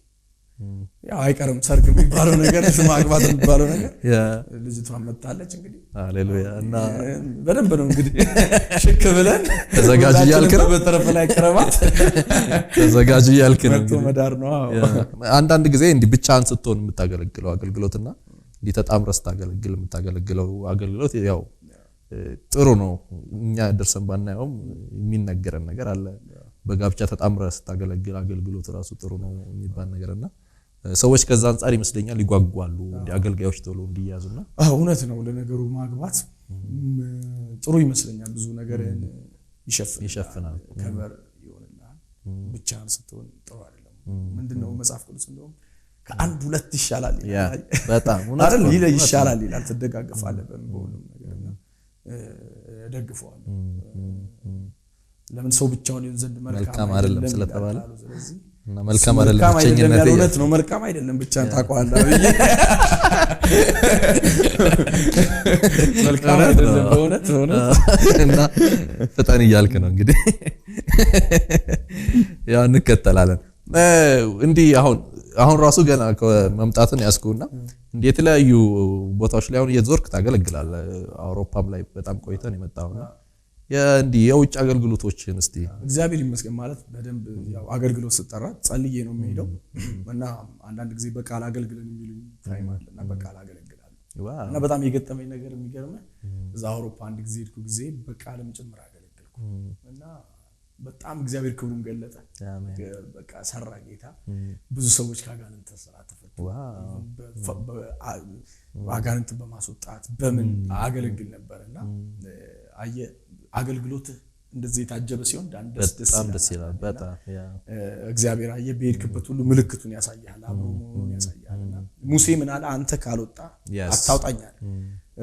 ያው አይቀርም ሰርግ የሚባለው ነገር ማግባት የሚባለው ነገር ልጅቷን መጣለች እንግዲህ ሃሌሉያ። እና በደንብ ነው እንግዲህ ሽክ ብለን ተዘጋጅ እያልክ ነው። በተረፈ ላይ ቀረባት ተዘጋጅ እያልክ ነው እንግዲህ መዳር ነው። አንዳንድ ጊዜ እንዲህ ብቻህን ስትሆን የምታገለግለው አገልግሎትና እንዲህ ተጣምረህ ስታገለግል የምታገለግለው አገልግሎት ያው ጥሩ ነው። እኛ ደርሰን ባናየውም የሚነገረን ነገር አለ። በጋብቻ ተጣምረህ ስታገለግል አገልግሎት ራሱ ጥሩ ነው የሚባል ነገርና ሰዎች ከዛ አንፃር ይመስለኛል ይጓጓሉ እንደ አገልጋዮች ተብሎ እንዲያዙና እውነት ነው። ለነገሩ ማግባት ጥሩ ይመስለኛል። ብዙ ነገር ይሸፍናል፣ ከበር ይሆንልሃል። ብቻህን ስትሆን ጥሩ አይደለም። ምንድነው መጽሐፍ ቅዱስ እንደውም ከአንድ ሁለት ይሻላል ይላል። በጣም አይደል? ይሻላል ይላል። ትደጋገፋለህ በሁሉም ነገርና ደግፈዋለሁ። ለምን ሰው ብቻውን ይሆን ዘንድ መልካም አይደለም ስለተባለ እና መልካም አይደለም ብቻኝነት እውነት ነው። መልካም አይደለም ብቻን ታውቀዋለህ ብዬ መልካም አይደለም በእውነት እና ፈጣን እያልክ ነው እንግዲህ ያው እንከተላለን። እንዲህ አሁን ራሱ ገና መምጣትን ያስኩና እንዴ የተለያዩ ቦታዎች ላይ አሁን እየዞርክ ታገለግላለህ። አውሮፓም ላይ በጣም ቆይተን የመጣውና እንዲህ የውጭ አገልግሎቶችን እስቲ እግዚአብሔር ይመስገን ማለት በደንብ ያው አገልግሎት ስጠራ ጸልዬ ነው የሚሄደው እና አንዳንድ ጊዜ በቃል አገልግለን የሚሉኝ ታይም አለና በቃል አገለግላለሁ። እና በጣም የገጠመኝ ነገር የሚገርመው እዛ አውሮፓ አንድ ጊዜ ሄድኩ ጊዜ በቃልም ጭምር አገለግልኩ እና በጣም እግዚአብሔር ክብሩን ገለጠ። በቃ ሰራ ጌታ። ብዙ ሰዎች ከአጋንንት እስራት ተፈቱ። አጋንንት በማስወጣት በምን አገለግል ነበርና አገልግሎት እንደዚህ የታጀበ ሲሆን ደስ ይላል በጣም እግዚአብሔር አየ በሄድክበት ሁሉ ምልክቱን ያሳያል፣ አብሮን ያሳያልና ሙሴ ምን አለ? አንተ ካልወጣ አታውጣኛል።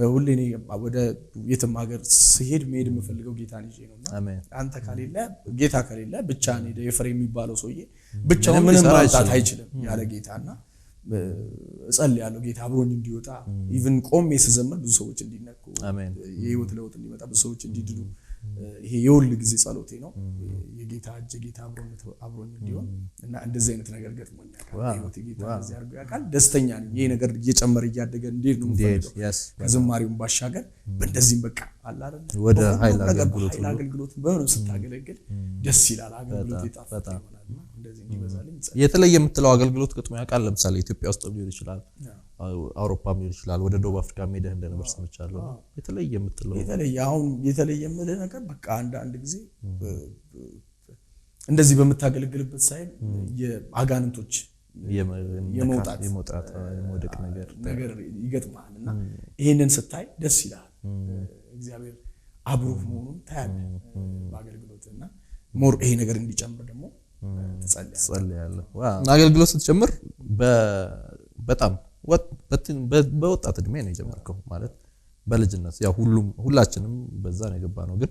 ሁሌ እኔ ወደ የትም ሀገር ስሄድ መሄድ የምፈልገው ጌታን ይዤ ነውና አንተ ከሌለ ጌታ ከሌለ ብቻህን ሄደ ኤፍሬም የሚባለው ሰውዬ ብቻውን ምንም ማውጣት አይችልም ያለ ጌታና እጸልያለሁ ጌታ አብሮኝ እንዲወጣ ኢቭን ቆሜ ስዘምር ብዙ ሰዎች እንዲነኩ የህይወት ለውጥ እንዲመጣ ብዙ ሰዎች እንዲድኑ ይሄ የሁል ጊዜ ጸሎቴ ነው። የጌታ እጅ ጌታ አብሮኝ እንዲሆን እና እንደዚህ አይነት ነገር ገጥሞኛል። ህይወት ጌታ እዚህ አድርጎ ያውቃል። ደስተኛ ነኝ። ይሄ ነገር እየጨመረ እያደገ እንዴት ነው የምፈልገው ከዝማሬውም ባሻገር በእንደዚህም በቃ አለ አይደል ወደ ኃይል አገልግሎት በምን ስታገለግል ደስ ይላል። አገልግሎት ይጣፍጣል ይሆናልና እንደዚህ እንዲበዛልኝ የተለየ የምትለው አገልግሎት ገጥሞ ያውቃል? ለምሳሌ ኢትዮጵያ ውስጥ ሊሆን ይችላል፣ አውሮፓም ሊሆን ይችላል፣ ወደ ደቡብ አፍሪካ ሄደህ እንደነበር ሰምቻለሁ። የተለየ የምትለው የተለየ የምልህ ነገር በቃ አንድ ጊዜ እንደዚህ በምታገለግልበት ሳይል የአጋንንቶች የመውጣት የመውደቅ ነገር ይገጥማልና ይሄንን ስታይ ደስ ይላል። እግዚአብሔር አብሮህ መሆኑን ታያለህ በአገልግሎትና ሞር ይሄ ነገር እንዲጨምር ደግሞ ትጸልያለህ። አገልግሎት ስትጀምር በጣም በወጣት እድሜ ነው የጀመርከው ማለት በልጅነት ያው ሁላችንም በዛ ነው የገባነው። ግን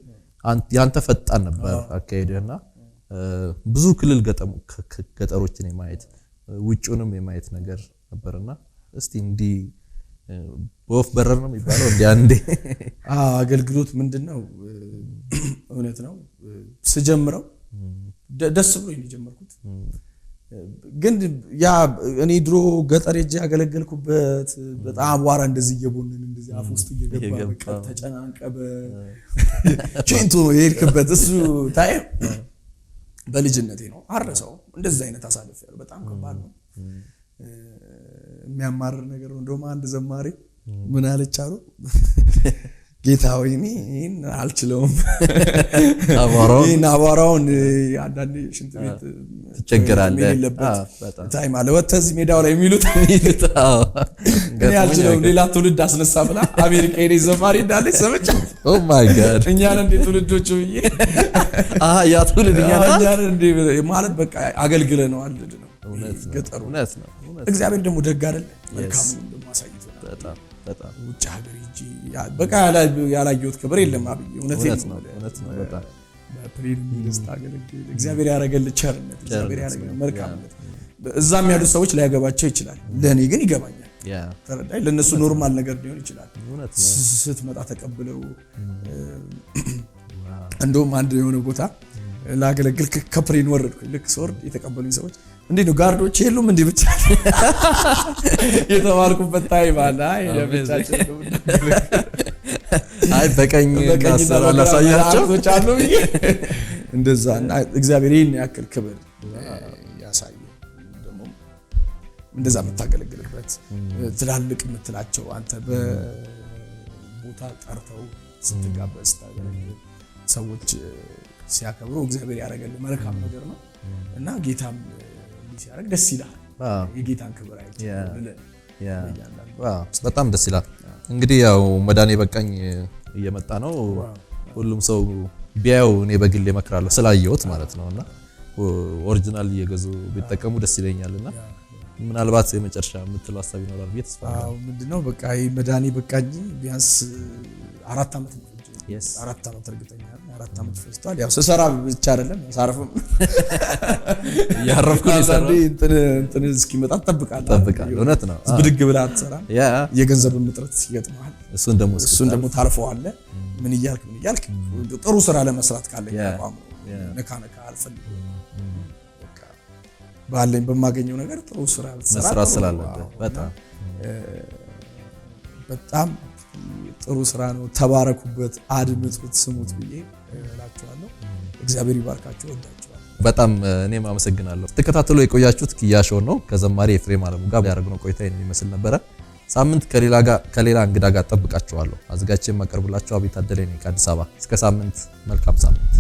ያንተ ፈጣን ነበር አካሄድህና ብዙ ክልል ገጠሮችን የማየት ውጭውንም የማየት ነገር ነበርና እስቲ እንዲህ በወፍ በረር ነው የሚባለው እንዴ አንዴ አገልግሎት ምንድነው? እውነት ነው ስጀምረው ደስ ብሎኝ ነው የጀመርኩት። ግን ያ እኔ ድሮ ገጠር ሄጄ ያገለገልኩበት በጣም አቧራ እንደዚህ እየቦነን እንደዚህ አፍ ውስጥ እየገባ በቃ ተጨናንቀበ ቼንቶ ነው የሄድክበት እሱ ታይም በልጅነቴ ነው አረሰው እንደዚህ አይነት አሳልፌያለሁ። በጣም ከባድ ነው የሚያማርር ነገር ነው። እንደውም አንድ ዘማሪ ምን አለች አሉ ጌታ ሆይ እኔን አልችለውም አቧራውን አንዳንዴ ሽንት ቤት ትቸገራለህ በጣም ታይም አለ ወጥተህ እዚህ ሜዳው ላይ የሚሉት እኔ አልችለውም ሌላ ትውልድ አስነሳ ብላ አሜሪካ ሄደ ዘማሪ እንዳለች ሰምቻለሁ። ኦ ማይ ጋድ እኛን እንደ ትውልዶቹ ብዬ ያ ትውልድ እኛን እንደ ማለት በቃ አገልግለነዋል ነው ገጠሩ። እውነት ነው። እግዚአብሔር ደግሞ ደግ አይደል? መልካም ነው ማሳየት በጣም ውጭ ሀገር ሂጂ በቃ ያላየሁት ክብር የለም አብይ እውነት ነው። በጣም በፕሬድ ደስታ አገለግል። እግዚአብሔር ያደረገልህ ቸርነት፣ እግዚአብሔር ያደረገልህ መልካምነት እዛም ያሉት ሰዎች ላያገባቸው ይችላል። ለእኔ ግን ይገባኛል። ተረዳኝ። ለእነሱ ኖርማል ነገር ሊሆን ይችላል። ስትመጣ ተቀብለው እንደውም አንድ የሆነ ቦታ ላገለግል ከፕሬን ወረድኩኝ። ልክ ስወርድ የተቀበሉኝ ሰዎች እንዴት ነው ጋርዶች የሉም እንዲህ ብቻ የተባልኩበት ታይም አለ። አይ በቀኝ እናሰራ ላሳያቸው አሉ እንደዛ እና እግዚአብሔር ይህን ያክል ክብር ያሳየ ደግሞ እንደዛ የምታገለግልበት ትላልቅ የምትላቸው አንተ በቦታ ጠርተው ስትጋበዝ ታገለግል ሰዎች ሲያከብሩ እግዚአብሔር ያደረገልህ መልካም ነገር ነው እና ጌታም ሲያደርግ ደስ ይላል። የጌታን ክብር በጣም ደስ ይላል። እንግዲህ ያው መዳኔ በቃኝ እየመጣ ነው። ሁሉም ሰው ቢያየው እኔ በግል እመክራለሁ ስላየሁት ማለት ነውና ኦሪጂናል እየገዙ ቢጠቀሙ ደስ ይለኛልና ምናልባት የመጨረሻ የምትለው ሀሳብ ይኖራል ብዬ ተስፋ አደርጋለሁ። ምንድነው በቃ መዳኔ በቃኝ ቢያንስ 4 ዓመት ነው። 4 ዓመት እርግጠኛ ነኝ 4 ዓመት ፈጅቷል። ያው ስሰራ ብቻ አይደለም ሳርፍም ያረፍኩ ነው። እንትን እስኪመጣ ትጠብቃለህ። እውነት ነው። ብድግ ብለህ አትሰራም። የገንዘብ እጥረት ሲገጥምሃል እሱን ደግሞ ታልፈዋለህ። ምን እያልክ ጥሩ ስራ ለመስራት ካለኝ አቋም ነካ አልፈልግም። በቃ ባለኝ በማገኘው ነገር ጥሩ ስራ መስራት ስላለብህ በጣም ጥሩ ስራ ነው። ተባረኩበት፣ አድምጡት፣ ስሙት ብዬ እላችኋለሁ። እግዚአብሔር ይባርካችሁ። ወዳችኋለሁ በጣም። እኔም አመሰግናለሁ። ተከታተሉ የቆያችሁት ኪያ ሾው ነው። ከዘማሪ ኤፍሬም አለሙ ጋር ያደረግነው ቆይታ የሚመስል ነበረ። ሳምንት ከሌላ እንግዳ ጋር ጠብቃችኋለሁ። አዘጋጅቼ የማቀርብላችሁ አቤት አደለኝ ከአዲስ አበባ። እስከ ሳምንት፣ መልካም ሳምንት።